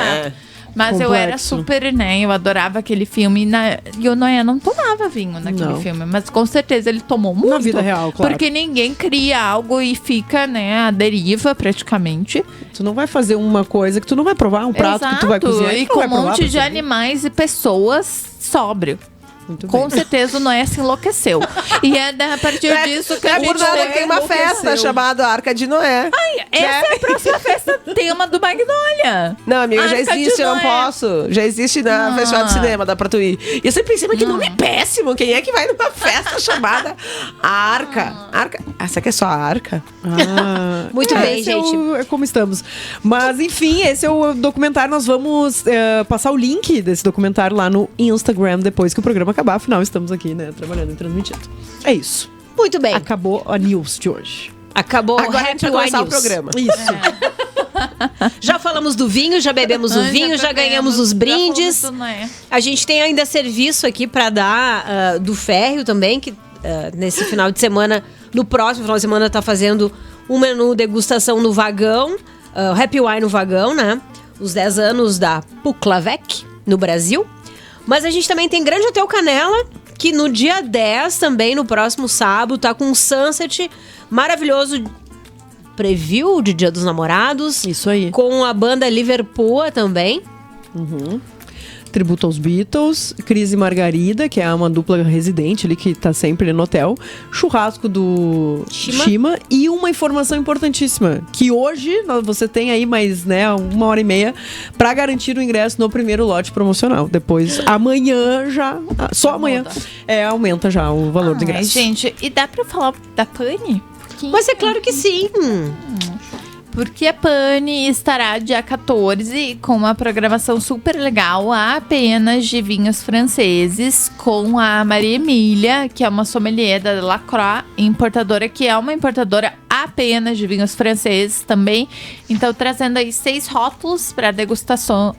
Mas eu era super, né? Eu adorava aquele filme. E o Noé não tomava vinho naquele filme. Mas com certeza ele tomou muito. Na vida real, claro. Porque ninguém cria algo e fica, né, à deriva praticamente. Tu não vai fazer uma coisa que tu não vai provar, um prato que tu vai cozinhar. E com um monte de animais e pessoas sóbrio. Muito com bem. certeza o Noé se enlouqueceu. E é a partir disso que a gente tem uma festa chamada Arca de Noé. Ai, essa é a próxima festa tema do Magnolia. Não, amiga, Arca já existe, eu não posso. Já existe na Festival de Cinema, dá pra tu ir. E eu sempre pensei, mas que nome péssimo. Quem é que vai numa festa chamada Arca? Arca? Essa aqui é só a Arca? Muito bem, gente. É como estamos. Mas, enfim, esse é o documentário. Nós vamos passar o link desse documentário lá no Instagram depois que o programa acabar. Afinal, estamos aqui, né, trabalhando e transmitindo. É isso. Muito bem. Acabou a news de hoje. Acabou agora o a gente vai começar o programa. Isso. Já falamos do vinho, já bebemos o vinho, já ganhamos os brindes. A gente tem ainda serviço aqui para dar do Férreo também, que nesse final de semana, no próximo final de semana, tá fazendo um menu degustação no vagão. o Happy Wine no vagão, né? Os 10 anos da Puklavec no Brasil. Mas a gente também tem Grande Hotel Canela, que no dia 10, também no próximo sábado, tá com um sunset maravilhoso, preview de Dia dos Namorados. Isso aí. Com a banda Liverpool também. Tributo aos Beatles, Cris e Margarida, que é uma dupla residente ali que tá sempre no hotel, churrasco do Shima e uma informação importantíssima, que hoje você tem aí mais, né, 1h30 pra garantir o ingresso no primeiro lote promocional. Depois, amanhã já, só amanhã, aumenta já o valor do ingresso. Gente, e dá pra falar da Pani? Mas é claro que sim. Porque a Pani estará dia 14 com uma programação super legal, apenas de vinhos franceses, com a Maria Emília, que é uma sommelier da Lacroix, importadora, que é uma importadora apenas de vinhos franceses também. Então, trazendo aí 6 rótulos para degustação,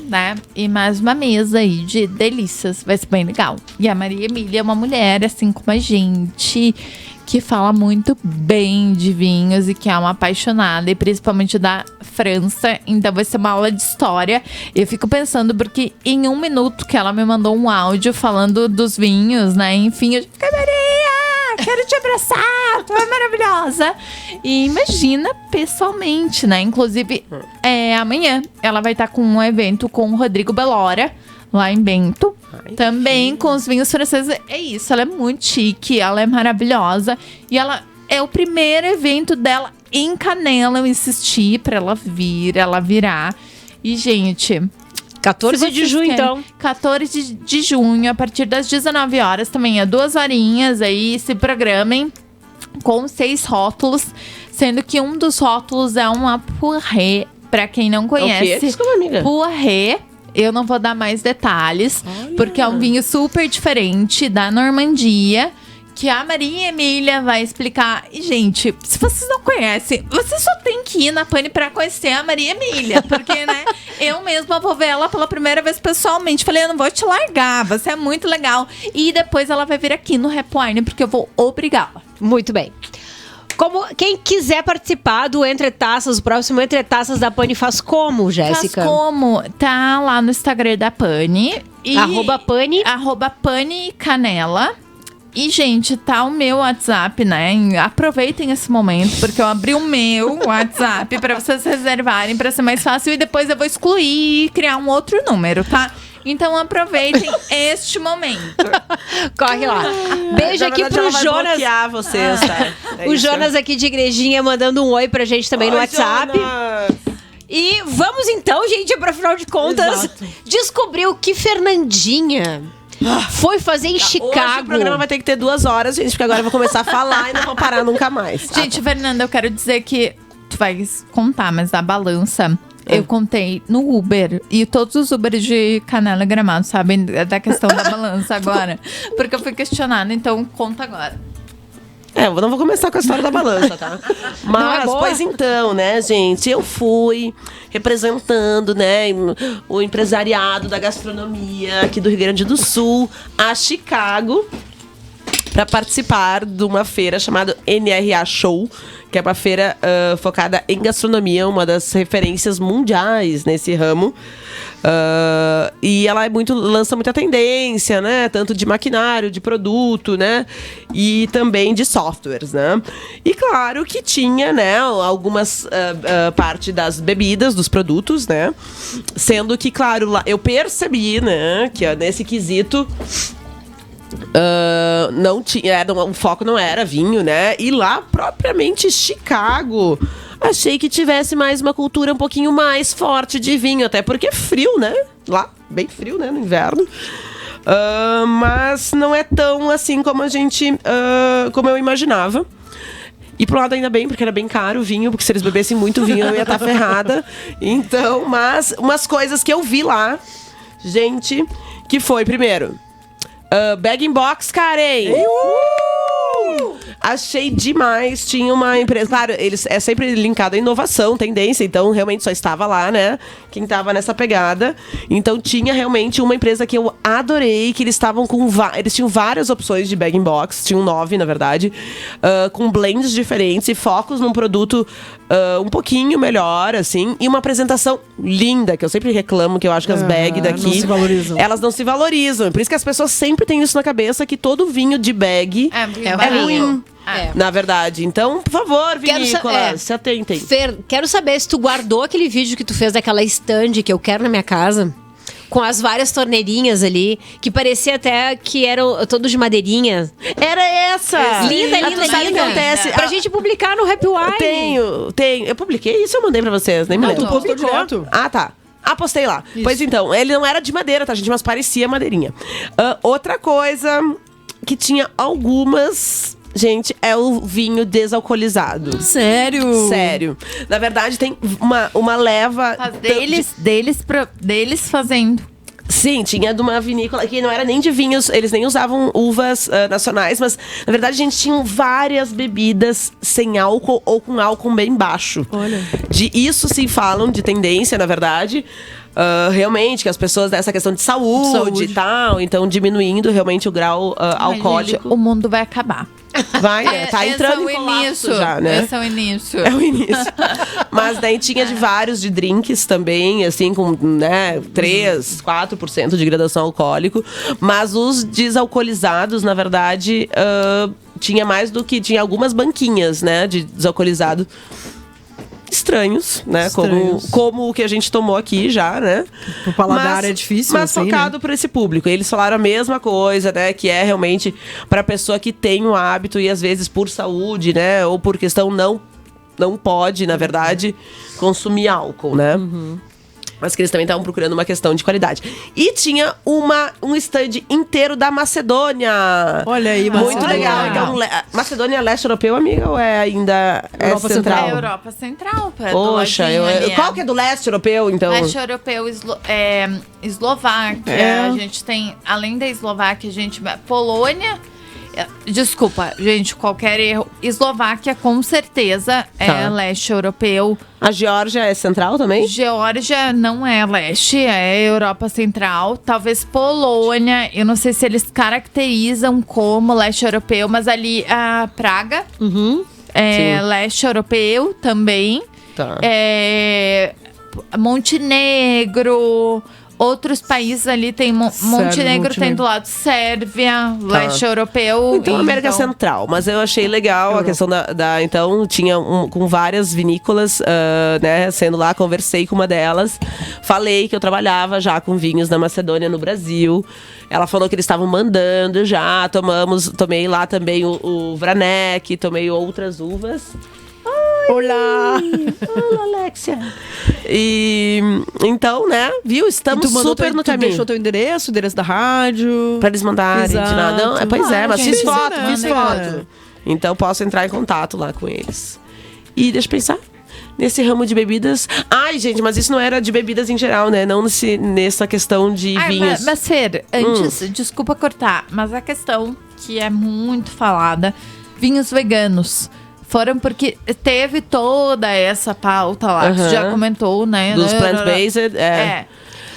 né? E mais uma mesa aí de delícias. Vai ser bem legal. E a Maria Emília é uma mulher, assim como a gente, que fala muito bem de vinhos e que é uma apaixonada, e principalmente da França. Então vai ser uma aula de história. Eu fico pensando, porque em 1 minuto que ela me mandou um áudio falando dos vinhos, né? Enfim, eu fiquei, Maria, quero te abraçar, tu é maravilhosa. E imagina pessoalmente, né? Inclusive, amanhã ela vai estar com um evento com o Rodrigo Belora, lá em Bento. Também com os vinhos franceses. É isso, ela é muito chique, ela é maravilhosa. E ela é o primeiro evento dela em Canela. Eu insisti pra ela virar. E, gente, 14 de junho, então. 14 de junho, a partir das 19 horas. Também é 2 horinhas aí, se programem com 6 rótulos. Sendo que um dos rótulos é uma Poiré. Pra quem não conhece, é o quê? Desculpa, amiga. Poiré. Eu não vou dar mais detalhes, porque é um vinho super diferente da Normandia, que a Maria Emília vai explicar. E, gente, se vocês não conhecem, você só tem que ir na Pani pra conhecer a Maria Emília. Porque, né, eu mesma vou ver ela pela primeira vez pessoalmente. Falei, eu não vou te largar, você é muito legal. E depois ela vai vir aqui no Happy Wine, porque eu vou obrigá-la. Muito bem. Como quem quiser participar do Entre Taças, o próximo Entre Taças da Pani, faz como, Jéssica? Faz como? Tá lá no Instagram da Pani. @Pani. @Pani Canela. E, gente, tá o meu WhatsApp, né? Aproveitem esse momento, porque eu abri o meu WhatsApp pra vocês reservarem, pra ser mais fácil. E depois eu vou excluir e criar um outro número, tá? Então aproveitem este momento. Corre lá. Beijo aqui pro Jonas. Bloquear vocês, tá? O Jonas aqui de Igrejinha mandando um oi pra gente também no WhatsApp. Jonas. E vamos então, gente, pra final de contas, descobrir o que Fernandinha foi fazer em Chicago. Hoje o programa vai ter que ter 2 horas, gente, porque agora eu vou começar a falar e não vou parar nunca mais. Gente, Fernanda, eu quero dizer que tu vai contar, mas da balança... Eu contei no Uber. E todos os Ubers de Canela e Gramado sabem da questão da balança agora. Porque eu fui questionada, então conta agora. Eu não vou começar com a história da balança, tá? Mas, pois então, né, gente? Eu fui representando, né, o empresariado da gastronomia aqui do Rio Grande do Sul a Chicago para participar de uma feira chamada NRA Show, que é uma feira focada em gastronomia, uma das referências mundiais nesse ramo. E ela lança muita tendência, né? Tanto de maquinário, de produto, né? E também de softwares, né? E claro que tinha, né, algumas parte das bebidas, dos produtos, né? Sendo que, claro, lá eu percebi, né, que nesse quesito não tinha, o foco não era vinho, né? E lá, propriamente Chicago, achei que tivesse mais uma cultura um pouquinho mais forte de vinho, até porque é frio, né? Lá, bem frio, né? No inverno. Mas não é tão assim como a gente, como eu imaginava. E por um lado ainda bem, porque era bem caro o vinho, porque se eles bebessem muito vinho eu ia estar ferrada. Então, mas umas coisas que eu vi lá, gente, que foi, primeiro, bag-in-box, Karen! Achei demais. Tinha uma empresa. Claro, eles é sempre linkado à inovação, tendência. Então, realmente só estava lá, né? Quem estava nessa pegada. Então, tinha realmente uma empresa que eu adorei, que eles estavam com. Eles tinham várias opções de bag-in-box. Tinham 9, na verdade. Com blends diferentes e focos num produto um pouquinho melhor, assim. E uma apresentação linda, que eu sempre reclamo, que eu acho que as bags daqui. Não se valorizam. Elas não se valorizam. Por isso que as pessoas sempre têm isso na cabeça, que todo vinho de bag é ruim. Na verdade. Então, por favor, vinícolas, se atentem. Fer, quero saber se tu guardou aquele vídeo que tu fez daquela stand que eu quero na minha casa, com as várias torneirinhas ali, que parecia até que eram todos de madeirinha. Era essa! Linda. Que acontece? Pra gente publicar no Happy Wine. Tenho. Eu publiquei isso ou eu mandei pra vocês? Nem me lembro. Tu postou direto. Ah, tá. Postei lá. Isso. Pois então, ele não era de madeira, tá, gente? Mas parecia madeirinha. Outra coisa que tinha algumas... Gente, é o vinho desalcoolizado. Sério? Na verdade, tem uma leva... Deles fazendo. Sim, tinha de uma vinícola que não era nem de vinhos, eles nem usavam uvas nacionais, mas na verdade a gente tinha várias bebidas sem álcool ou com álcool bem baixo. Olha. Isso sim falam de tendência, na verdade. Realmente, que as pessoas dessa questão de saúde e tal, então diminuindo realmente o grau alcoólico. Gente, o mundo vai acabar. Vai, tá entrando em colapso já, né? Esse é o início. É o início. Mas daí tinha de vários de drinks também, assim, com, né, 3, 4% de gradação alcoólico. Mas os desalcoolizados, na verdade, tinha mais do que... Tinha algumas banquinhas, né, de desalcoolizado. Estranhos, né? Como o que a gente tomou aqui já, né? O paladar é difícil, mas assim, focado, né? Por esse público. Eles falaram a mesma coisa, né? Que é realmente pra pessoa que tem o hábito e às vezes por saúde, né? Ou por questão não pode, na verdade, consumir álcool, né? Mas que eles também estavam procurando uma questão de qualidade. E tinha um stand inteiro da Macedônia. Olha aí, muito legal. Então, Macedônia é leste europeu, amiga? Ou é ainda Europa Central? É Europa Central. Poxa, qual que é do leste europeu, então? Leste europeu, Eslováquia. A gente tem, além da Eslováquia, Polônia. Desculpa, gente, qualquer erro. Eslováquia, com certeza, é leste europeu. A Geórgia é central também? Geórgia não é leste, é Europa Central. Talvez Polônia, eu não sei se eles caracterizam como leste europeu, mas ali a Praga é leste europeu também. Tá. Montenegro... Outros países ali tem Montenegro tem do lado Sérvia, leste europeu. Então, América Central. Mas eu achei legal a questão então, tinha com várias vinícolas, né, sendo lá, conversei com uma delas. Falei que eu trabalhava já com vinhos da Macedônia no Brasil. Ela falou que eles estavam mandando já, tomei lá também o Vranek, tomei outras uvas. Olá, Alexia. E então, né, viu? Estamos super no caminho. Tu deixou teu endereço da rádio. Pra eles mandarem. Não, pois é, mas fiz foto. Então posso entrar em contato lá com eles. E deixa eu pensar. Nesse ramo de bebidas... Ai, gente, mas isso não era de bebidas em geral, né? Não nessa questão de vinhos. Mas Fer, antes, desculpa cortar, mas a questão que é muito falada, vinhos veganos. Foram porque teve toda essa pauta lá, que já comentou, né? Dos plant-based,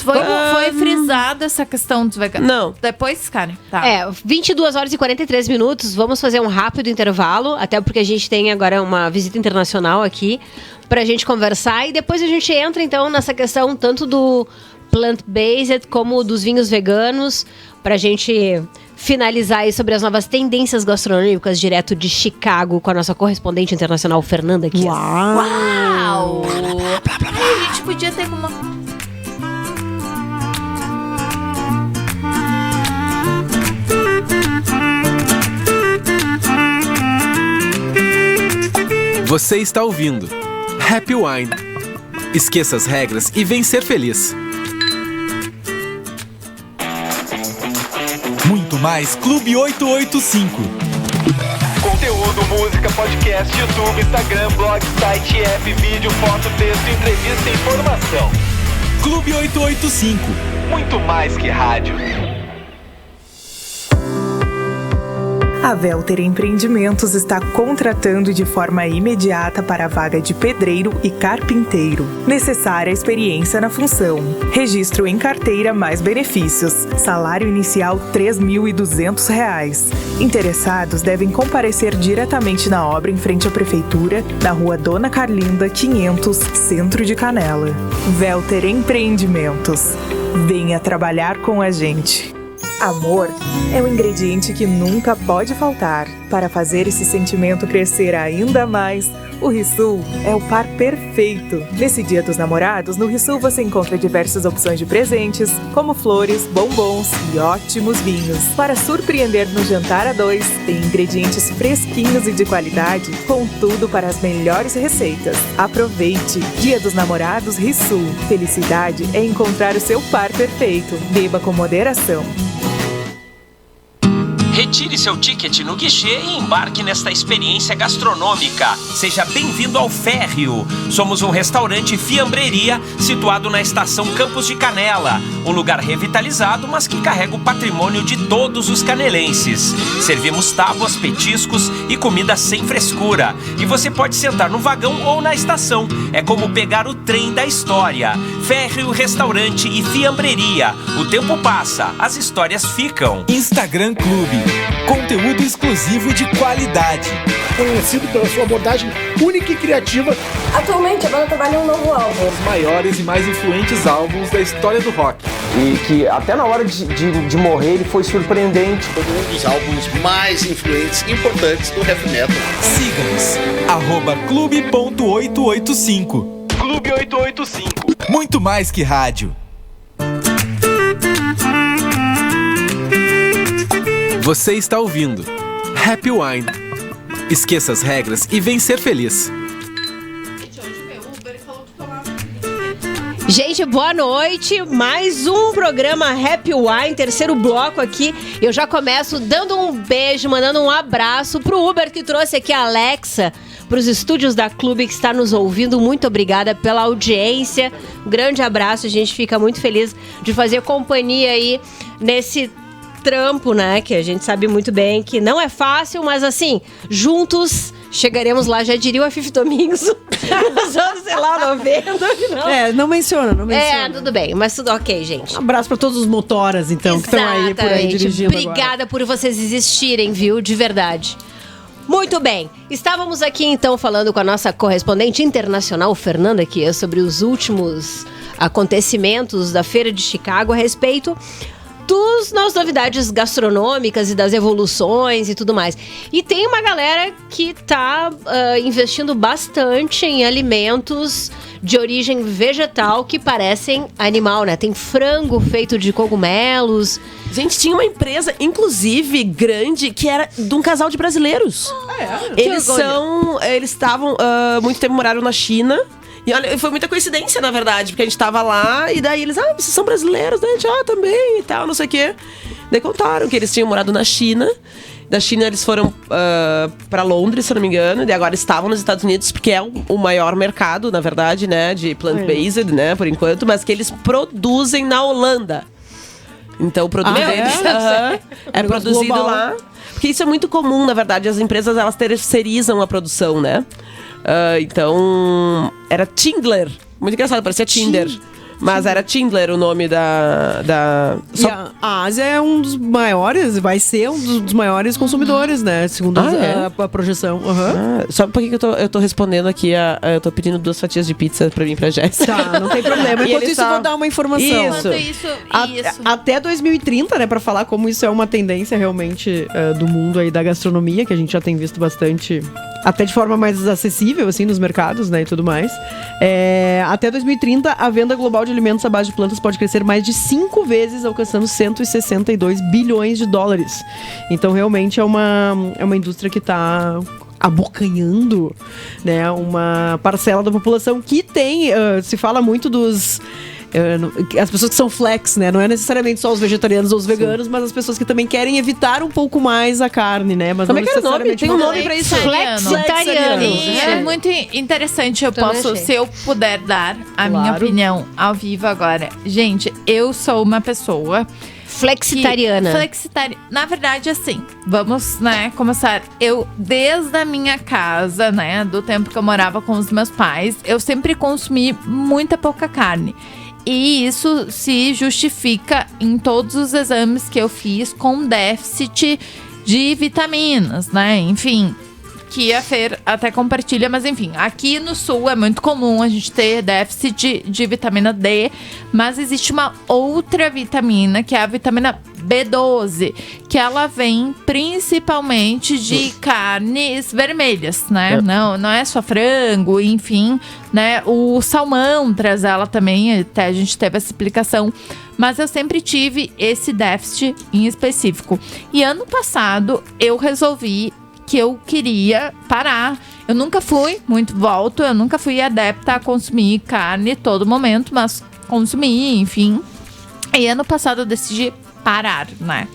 Foi frisada essa questão dos veganos. Não. Depois, Karen. Tá. 22 horas e 43 minutos. Vamos fazer um rápido intervalo, até porque a gente tem agora uma visita internacional aqui pra gente conversar. E depois a gente entra, então, nessa questão tanto do plant-based como dos vinhos veganos, pra gente finalizar aí sobre as novas tendências gastronômicas direto de Chicago com a nossa correspondente internacional, Fernanda Kies. Uau! A gente podia ter uma... Você está ouvindo Happy Wine. Esqueça as regras e vem ser feliz. Muito mais Clube 885. Conteúdo, música, podcast, YouTube, Instagram, blog, site, app, vídeo, foto, texto, entrevista e informação. Clube 885. Muito mais que rádio. A Velter Empreendimentos está contratando de forma imediata para a vaga de pedreiro e carpinteiro. Necessária experiência na função. Registro em carteira mais benefícios. Salário inicial R$ 3.200. Interessados devem comparecer diretamente na obra em frente à Prefeitura, na Rua Dona Carlinda, 500, Centro de Canela. Velter Empreendimentos. Venha trabalhar com a gente. Amor é um ingrediente que nunca pode faltar. Para fazer esse sentimento crescer ainda mais, o Rissul é o par perfeito. Nesse Dia dos Namorados, no Rissul você encontra diversas opções de presentes, como flores, bombons e ótimos vinhos. Para surpreender no jantar a dois, tem ingredientes fresquinhos e de qualidade, com tudo para as melhores receitas. Aproveite! Dia dos Namorados Rissul. Felicidade é encontrar o seu par perfeito. Beba com moderação. Retire seu ticket no guichê e embarque nesta experiência gastronômica. Seja bem-vindo ao Férreo. Somos um restaurante fiambreria situado na estação Campos de Canela. Um lugar revitalizado, mas que carrega o patrimônio de todos os canelenses. Servimos tábuas, petiscos e comida sem frescura. E você pode sentar no vagão ou na estação. É como pegar o trem da história. Férreo Restaurante e Fiambreria. O tempo passa, as histórias ficam. Instagram Clube. Conteúdo exclusivo e de qualidade. Conhecido pela sua abordagem única e criativa. Atualmente a banda trabalha em um novo álbum. Os maiores e mais influentes álbuns da história do rock. E que até na hora de morrer ele foi surpreendente. Um dos álbuns mais influentes e importantes do heavy metal. Siga-nos, @clube.885. Clube 885. Muito mais que rádio. Você está ouvindo Happy Wine. Esqueça as regras e vem ser feliz. Gente, boa noite. Mais um programa Happy Wine, terceiro bloco aqui. Eu já começo dando um beijo, mandando um abraço pro Uber que trouxe aqui a Alexa para os estúdios da Clube, que está nos ouvindo. Muito obrigada pela audiência. Um grande abraço. A gente fica muito feliz de fazer companhia aí nesse trampo, né? Que a gente sabe muito bem que não é fácil, mas assim, juntos chegaremos lá, já diria o Afif Domingos, nos anos, sei lá, 90. Não. Não menciona. Tudo bem, mas tudo ok, gente. Um abraço pra todos os motoras, então, que estão aí por aí dirigindo Obrigada por vocês existirem, viu? De verdade. Muito bem, estávamos aqui então falando com a nossa correspondente internacional, Fernanda Kier, sobre os últimos acontecimentos da Feira de Chicago a respeito das novidades gastronômicas e das evoluções e tudo mais. E tem uma galera que tá investindo bastante em alimentos de origem vegetal que parecem animal, né? Tem frango feito de cogumelos. Gente, tinha uma empresa, inclusive, grande, que era de um casal de brasileiros. Eles estavam, muito tempo moraram na China. E olha, foi muita coincidência, na verdade, porque a gente tava lá e daí eles, vocês são brasileiros, né? A gente, também e tal, não sei o quê. Daí contaram que eles tinham morado na China. Da China eles foram pra Londres, se eu não me engano, e agora estavam nos Estados Unidos, porque é o maior mercado, na verdade, né? De plant-based, né? Por enquanto, mas que eles produzem na Holanda. Então o produto deles é produzido global lá. Porque isso é muito comum, na verdade, as empresas elas terceirizam a produção, né? Então, era Tindler. Muito engraçado, parecia Tinder. Mas era Tindler o nome da... E a Ásia é um dos maiores, vai ser um dos maiores consumidores, né? Segundo a projeção. Só porque eu tô respondendo aqui, eu tô pedindo 2 fatias de pizza pra mim e pra Jéssica. Tá, não tem problema. Enquanto isso, eu vou dar uma informação. Isso. Até 2030, né? Pra falar como isso é uma tendência realmente do mundo aí da gastronomia, que a gente já tem visto bastante, até de forma mais acessível, assim, nos mercados, né? E tudo mais. Até 2030, a venda global de alimentos à base de plantas pode crescer mais de 5 vezes, alcançando 162 bilhões de dólares. Então, realmente, é uma indústria que está abocanhando, né, uma parcela da população que tem... se fala muito dos As pessoas que são flex, né? Não é necessariamente só os vegetarianos ou os veganos, mas as pessoas que também querem evitar um pouco mais a carne, né? Mas como não é que é o nome? Tem um nome pra isso. Flexitariano. É muito interessante. Se eu puder dar a minha opinião ao vivo agora. Gente, eu sou uma pessoa flexitariana. Na verdade, assim, vamos, né, começar. Eu, desde a minha casa, né, do tempo que eu morava com os meus pais, eu sempre consumi muita pouca carne. E isso se justifica em todos os exames que eu fiz com déficit de vitaminas, né? Enfim, que a Fer até compartilha, mas enfim, aqui no sul é muito comum a gente ter déficit de vitamina D, mas existe uma outra vitamina, que é a vitamina B12, que ela vem principalmente de carnes vermelhas, né? Não é só frango, enfim, né? O salmão traz ela também, até a gente teve essa explicação. Mas eu sempre tive esse déficit em específico. E ano passado eu resolvi que eu queria parar. Eu nunca fui eu nunca fui adepta a consumir carne todo momento, mas consumi, enfim. E ano passado eu decidi parar, né?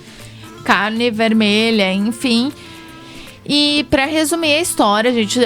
Carne vermelha, enfim. E pra resumir a história, gente,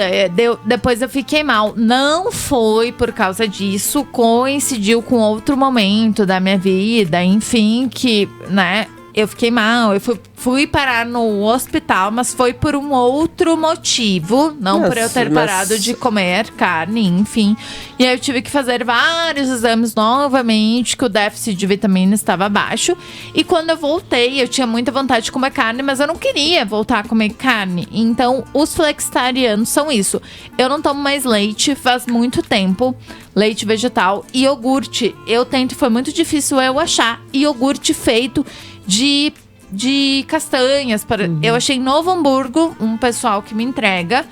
depois eu fiquei mal. Não foi por causa disso, coincidiu com outro momento da minha vida, enfim, que, né, eu fiquei mal, eu fui parar no hospital, mas foi por um outro motivo, não por eu ter parado de comer carne, enfim. E aí eu tive que fazer vários exames novamente, que o déficit de vitamina estava baixo. E quando eu voltei, eu tinha muita vontade de comer carne, mas eu não queria voltar a comer carne. Então, os flexitarianos são isso. Eu não tomo mais leite faz muito tempo, leite vegetal e iogurte. Eu tento, foi muito difícil eu achar iogurte feito de castanhas. Eu achei em Novo Hamburgo um pessoal que me entrega.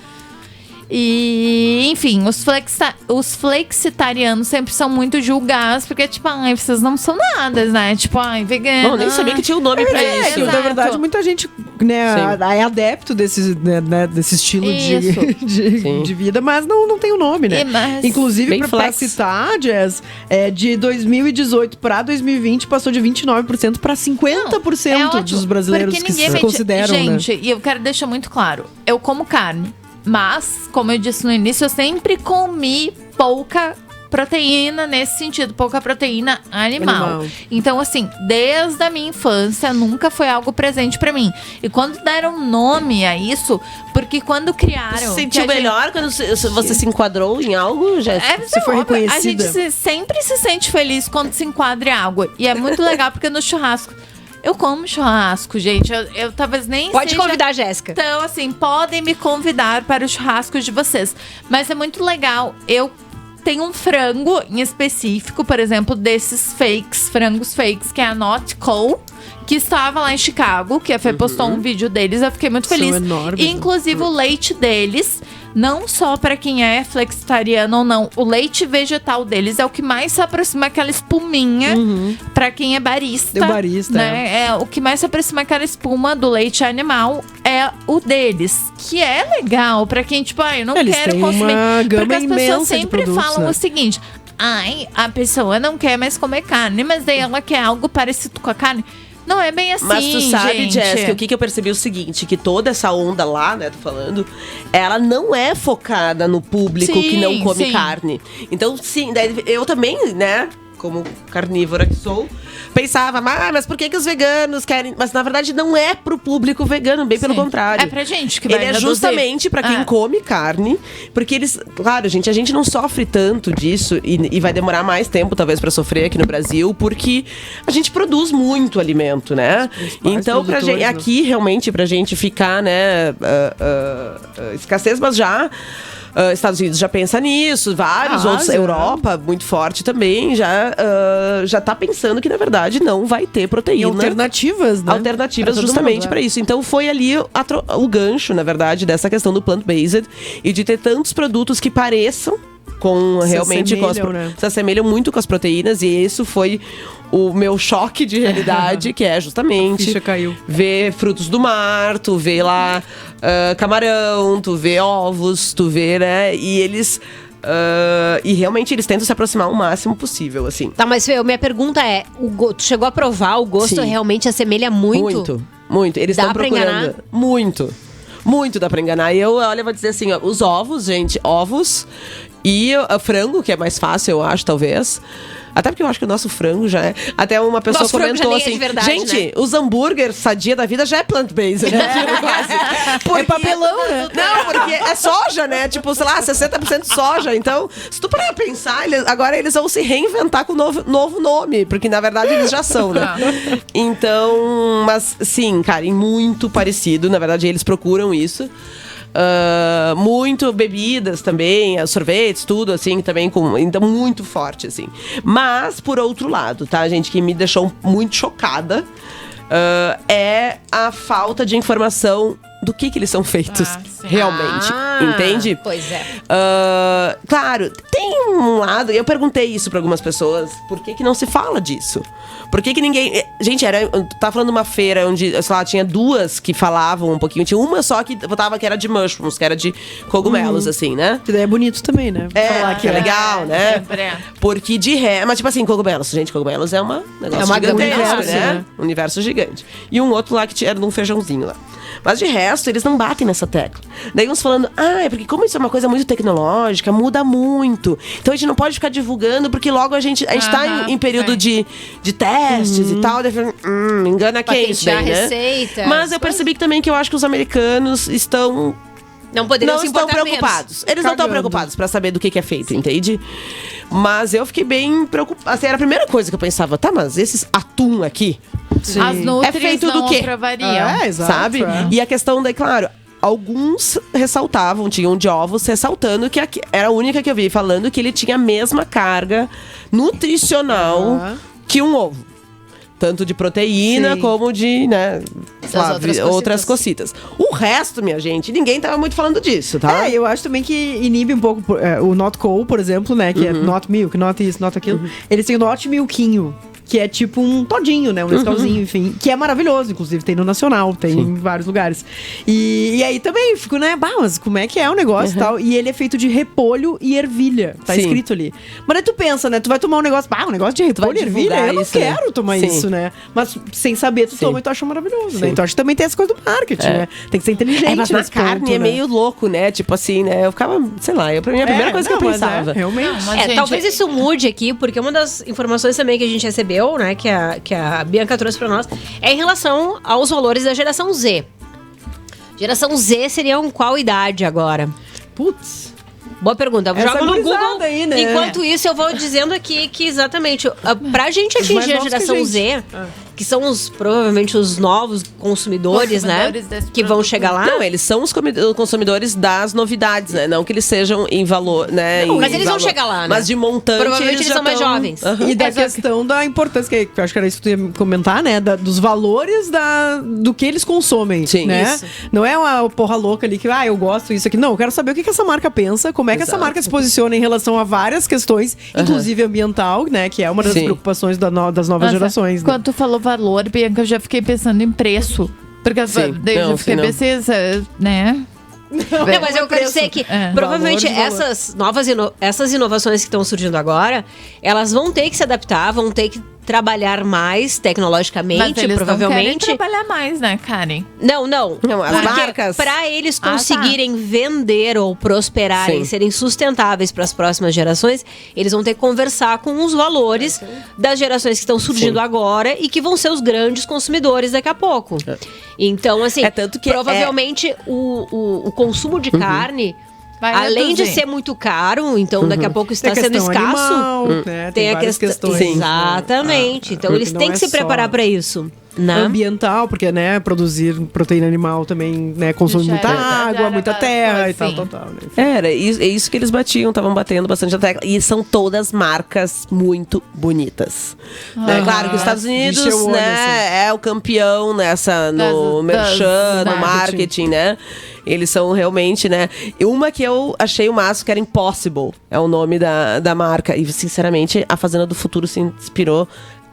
E, enfim, os flexitarianos sempre são muito julgados, porque, tipo, vocês não são nada, né? Tipo, vegano. Não, nem sabia que tinha um nome pra isso. Na verdade, muita gente, né, é adepto desse estilo de vida, mas não tem o nome, né? Inclusive, pra citar, Jazz, de 2018 pra 2020 passou de 29% pra 50% dos brasileiros que se consideram, gente, né? E eu quero deixar muito claro, eu como carne. Mas, como eu disse no início, eu sempre comi pouca proteína nesse sentido, pouca proteína animal. Então, assim, desde a minha infância, nunca foi algo presente pra mim. E quando deram nome a isso, porque quando criaram... Você se sentiu melhor quando você se enquadrou em algo, Jéssica? Você foi reconhecida? A gente sempre se sente feliz quando se enquadra em algo. E é muito legal, porque no churrasco... Eu como churrasco, gente. Eu talvez nem Pode convidar a Jéssica. Então, assim, podem me convidar para o churrasco de vocês. Mas é muito legal. Eu tenho um frango em específico, por exemplo, desses frangos fakes, que é a Not Co., que estava lá em Chicago, que a Fê postou um vídeo deles. Eu fiquei muito feliz. Enormes, inclusive, o leite deles... Não só pra quem é flexitariano ou não, o leite vegetal deles é o que mais se aproxima aquela espuminha pra quem é barista. Né? É o que mais se aproxima aquela espuma do leite animal é o deles, que é legal pra quem, tipo, eu não quero consumir. Porque as pessoas sempre falam o seguinte: a pessoa não quer mais comer carne, mas daí ela quer algo parecido com a carne. Não é bem assim, mas tu sabe, gente. Jéssica, o que eu percebi é o seguinte, que toda essa onda lá, né, tô falando, ela não é focada no público que não come carne. Então, sim, daí eu também, né, como carnívora que sou, pensava, mas por que os veganos querem... Mas, na verdade, não é pro público vegano, bem pelo contrário. É pra gente que vai Ele é justamente pra quem come carne, porque eles... Claro, gente, a gente não sofre tanto disso e vai demorar mais tempo, talvez, pra sofrer aqui no Brasil, porque a gente produz muito alimento, né? Então, pra gente, aqui, realmente, pra gente ficar, né, escassez, mas já... Estados Unidos já pensa nisso, vários outros, Europa, muito forte também, já tá pensando que, na verdade, não vai ter proteína. E alternativas, né? Alternativas justamente para isso. Então, foi ali o gancho, na verdade, dessa questão do plant-based e de ter tantos produtos que pareçam com realmente se assemelham muito com as proteínas, e isso foi o meu choque de realidade, que é justamente ver frutos do mar, tu vê lá camarão, tu vê ovos, tu vê, né? E eles E realmente eles tentam se aproximar o máximo possível, assim. Tá, mas Fê, minha pergunta é, tu chegou a provar, o gosto realmente assemelha muito? Muito. Eles estão procurando. Pra enganar? Muito dá pra enganar. E eu vou dizer assim, ó, os ovos, gente, e o frango, que é mais fácil, eu acho, talvez. Até porque eu acho que o nosso frango já é. Até uma pessoa nosso comentou assim: verdade, gente, né? Os hambúrgueres sadia da vida já é plant-based, né? É papelão, né? Não, porque é soja, né? Tipo, sei lá, 60% soja. Então, se tu parar pra pensar, agora eles vão se reinventar com novo nome, porque na verdade eles já são, né? Então, mas sim, cara, muito parecido. Na verdade, eles procuram isso. Muito bebidas também, sorvetes, tudo assim, também então muito forte, assim. Mas, por outro lado, tá, gente, que me deixou muito chocada é a falta de informação do que eles são feitos realmente, entende? Pois é. Claro, tem um lado, e eu perguntei isso pra algumas pessoas, por que não se fala disso? Por que ninguém... Gente, tava falando de uma feira onde, sei lá, tinha duas que falavam um pouquinho. Tinha uma só que botava que era de mushrooms, que era de cogumelos, assim, né? Que daí é bonito também, né? Falar que é legal, né? Porque mas tipo assim, cogumelos. Gente, cogumelos é um negócio gigantesco, né? Um universo gigante. E um outro lá que era de um feijãozinho lá. Mas de resto, eles não batem nessa tecla. Daí uns falando, é porque como isso é uma coisa muito tecnológica, muda muito. Então a gente não pode ficar divulgando, porque logo a gente tá em período de testes e tal. Engana quem isso daí, né? Receita. Mas eu percebi também que eu acho que os americanos estão... Não estão preocupados. Eles não estão preocupados pra saber do que é feito, entende? Mas eu fiquei bem preocupada. Assim, era a primeira coisa que eu pensava, tá, mas esses atum aqui... Sim. As nutris é feito do quê? Exato, sabe? E a questão daí, claro, alguns tinham de ovos ressaltando que era a única que eu vi falando que ele tinha a mesma carga nutricional que um ovo. Tanto de proteína como de, né, outras cocitas. O resto, minha gente, ninguém tava muito falando disso, tá? Eu acho também que inibe um pouco o not cold, por exemplo, né? Que é not milk, not isso, not aquilo. Eles têm o not milquinho. Que é tipo um todinho, né? Um Nescauzinho, enfim. Que é maravilhoso, inclusive. Tem no Nacional, tem em vários lugares. E aí também fico, né? Mas como é que é o negócio e tal? E ele é feito de repolho e ervilha. Tá escrito ali. Mas aí tu pensa, né? Tu vai tomar um negócio de repolho e ervilha? Eu não quero tomar isso, né? Mas sem saber, tu toma e tu acha maravilhoso, né? Então acho que também tem essa coisa do marketing, né? Tem que ser inteligente mas na carne ponto, é meio louco, né? Tipo assim, né? Eu ficava, sei lá, pra mim a primeira coisa que eu pensava. Realmente. Talvez isso mude aqui, porque uma das informações também que a gente recebeu, né, que a Bianca trouxe pra nós, é em relação aos valores da geração Z. Geração Z seria qual idade agora? Putz. Boa pergunta. Joga no Google. Aí, né? Enquanto isso, eu vou dizendo aqui que exatamente pra gente atingir a geração Z, que são provavelmente os novos consumidores, né? Que vão chegar lá. Não, eles são os consumidores das novidades, né? Não que eles sejam em valor, né? Não, mas eles vão chegar lá, né? Mas de montante, provavelmente eles são mais jovens. E da questão da importância, que eu acho que era isso que tu ia comentar, né? Dos valores do que eles consomem, né? Isso. Não é uma porra louca ali que, eu gosto disso aqui. Não, eu quero saber o que essa marca pensa, como é que essa marca se posiciona em relação a várias questões, inclusive ambiental, né? Que é uma das preocupações das novas gerações. Quando tu falou valor, Bianca, eu já fiquei pensando em preço. Porque daí eu já fiquei pensando, né? Não, mas eu quero dizer que provavelmente essas inovações que estão surgindo agora, elas vão ter que se adaptar, vão ter que trabalhar mais tecnologicamente, mas eles provavelmente. Não querem trabalhar mais, né, Karen? Não, as marcas. Para eles conseguirem vender ou prosperarem, serem sustentáveis para as próximas gerações, eles vão ter que conversar com os valores das gerações que estão surgindo agora e que vão ser os grandes consumidores daqui a pouco. Então, assim, tanto que provavelmente o consumo de carne, além de ser muito caro, então daqui a pouco está sendo escasso. Animal, né? Tem várias questões. Exatamente. Então eles têm que se preparar para isso. Ambiental, porque, né, produzir proteína animal também, né, consome muita água, muita terra e tal. Né? É isso que eles estavam batendo bastante a tecla. E são todas marcas muito bonitas. Né? Claro que os Estados Unidos, né, é o campeão no merchan, no marketing, né? Eles são realmente, né? Uma que eu achei o máximo, que era Impossible, é o nome da marca. E, sinceramente, a Fazenda do Futuro se inspirou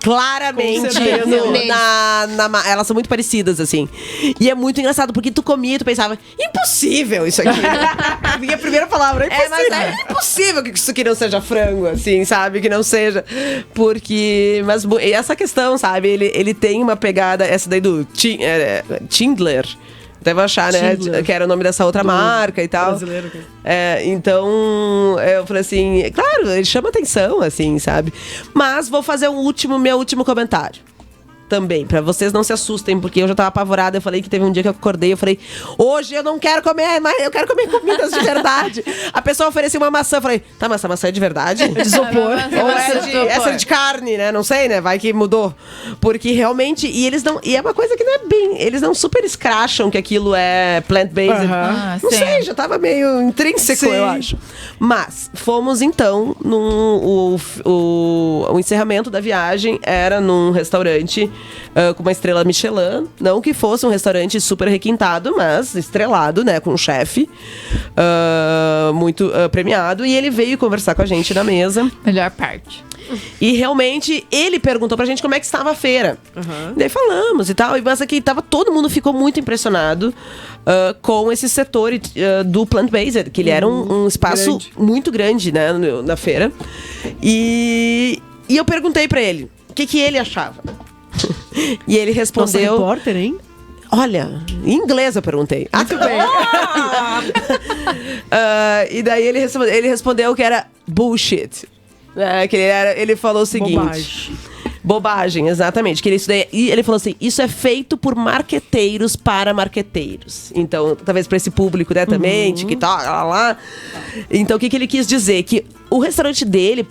claramente elas são muito parecidas, assim. E é muito engraçado, porque tu comia e tu pensava, impossível isso aqui. Vinha a primeira palavra, impossível. Mas é impossível que isso aqui não seja frango, assim, sabe? Que não seja. Porque, mas essa questão, sabe? Ele tem uma pegada, essa daí do Tindler. Deve achar, né? Que era o nome dessa outra marca e tal. Brasileiro. Então, eu falei assim, claro, ele chama atenção, assim, sabe? Mas vou fazer meu último comentário. Também, pra vocês não se assustem, porque eu já tava apavorada. Eu falei que teve um dia que eu acordei, eu falei, hoje eu não quero comer, mas eu quero comer comidas de verdade. A pessoa oferecia uma maçã, eu falei, tá, mas essa maçã é de verdade? É de isopor. Ou essa é de carne, né? Não sei, né? Vai que mudou. Porque realmente, e é uma coisa que não é bem, eles não super escracham que aquilo é plant-based. Não sei, já tava meio intrínseco, eu acho. Mas, fomos então, o encerramento da viagem era num restaurante com uma estrela Michelin. Não que fosse um restaurante super requintado, mas estrelado, né? Com um chefe muito premiado. E ele veio conversar com a gente na mesa. Melhor parte. E realmente ele perguntou pra gente como é que estava a feira. Daí falamos e tal. Mas aqui todo mundo ficou muito impressionado com esse setor do plant-based, que ele era um espaço muito grande, né, na feira. E eu perguntei pra ele o que ele achava. E ele respondeu... Nossa, repórter, hein? Olha, em inglês eu perguntei. Muito bem. E daí ele respondeu que era bullshit. Que ele falou o seguinte... Bobagem, exatamente. E ele falou assim, isso é feito por marqueteiros para marqueteiros. Então, talvez para esse público, né, também, TikTok, lá. Então, o que ele quis dizer? Que o restaurante dele,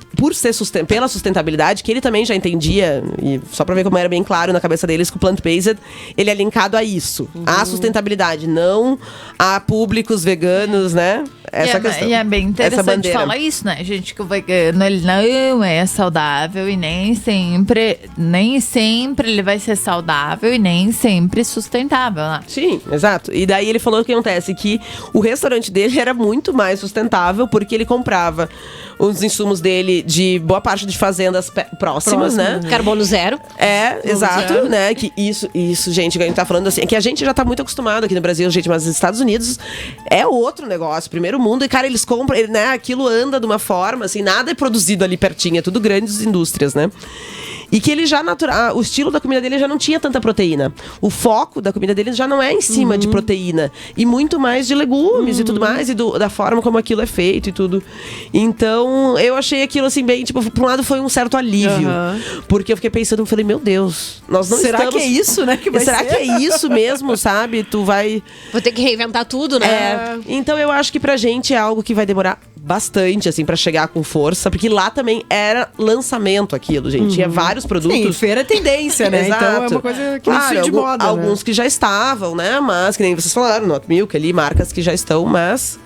pela sustentabilidade, que ele também já entendia, e só pra ver como era bem claro na cabeça deles, que o plant-based, ele é linkado a isso. A sustentabilidade, não a públicos veganos, né? Essa questão. E é bem interessante falar isso, né, gente? Que o vegano, ele não é saudável e nem sempre ele vai ser saudável e nem sempre sustentável, né? Sim, exato. E daí ele falou o que acontece, que o restaurante dele era muito mais sustentável, porque ele comprava os insumos dele de boa parte de fazendas próximas, né? Carbono zero. Exato, zero. Né? Que isso, gente, que a gente tá falando assim, é que a gente já tá muito acostumado aqui no Brasil, gente, mas nos Estados Unidos é outro negócio, primeiro mundo, e cara, eles compram, né? Aquilo anda de uma forma, assim, nada é produzido ali pertinho, é tudo grandes indústrias, né? E que ele já o estilo da comida dele já não tinha tanta proteína. O foco da comida dele já não é em cima de proteína. E muito mais de legumes e tudo mais. E da forma como aquilo é feito e tudo. Então, eu achei aquilo assim bem... Tipo, por um lado foi um certo alívio. Porque eu fiquei pensando, eu falei, meu Deus, nós não Será que é isso, né? Será que é isso mesmo, sabe? Tu vai... Vou ter que reinventar tudo, né? Então, eu acho que pra gente é algo que vai demorar bastante, assim, pra chegar com força. Porque lá também era lançamento aquilo, gente. Tinha vários produtos. Sim, feira é tendência, né? Exato. Então é uma coisa que não de moda, alguns que já estavam, né? Mas, que nem vocês falaram, Not Milk ali, marcas que já estão, mas...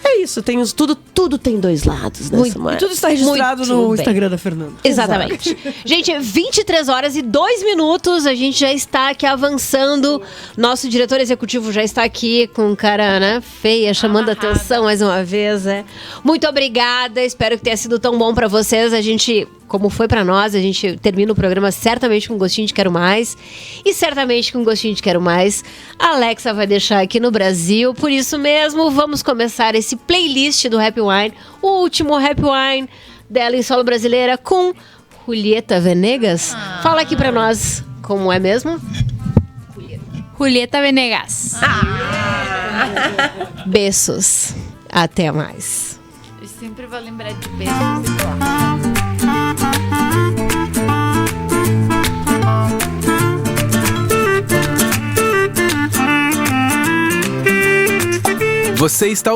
É isso, tudo tem dois lados, né? E tudo está registrado no Instagram da Fernanda. Exatamente. Gente, 23h02, a gente já está aqui avançando. Nosso diretor executivo já está aqui com cara, né, feia, chamando a atenção mais uma vez. Muito obrigada, espero que tenha sido tão bom para vocês. A gente, como foi para nós, a gente termina o programa certamente com gostinho de quero mais. E certamente com gostinho de quero mais, a Alexa vai deixar aqui no Brasil. Por isso mesmo, vamos começar esse playlist do Happy Wine, o último Happy Wine dela em solo brasileira com Julieta Venegas. Fala aqui pra nós como é mesmo. Julieta Venegas. Beijos. Até mais. Eu sempre vou lembrar de beijos e Você está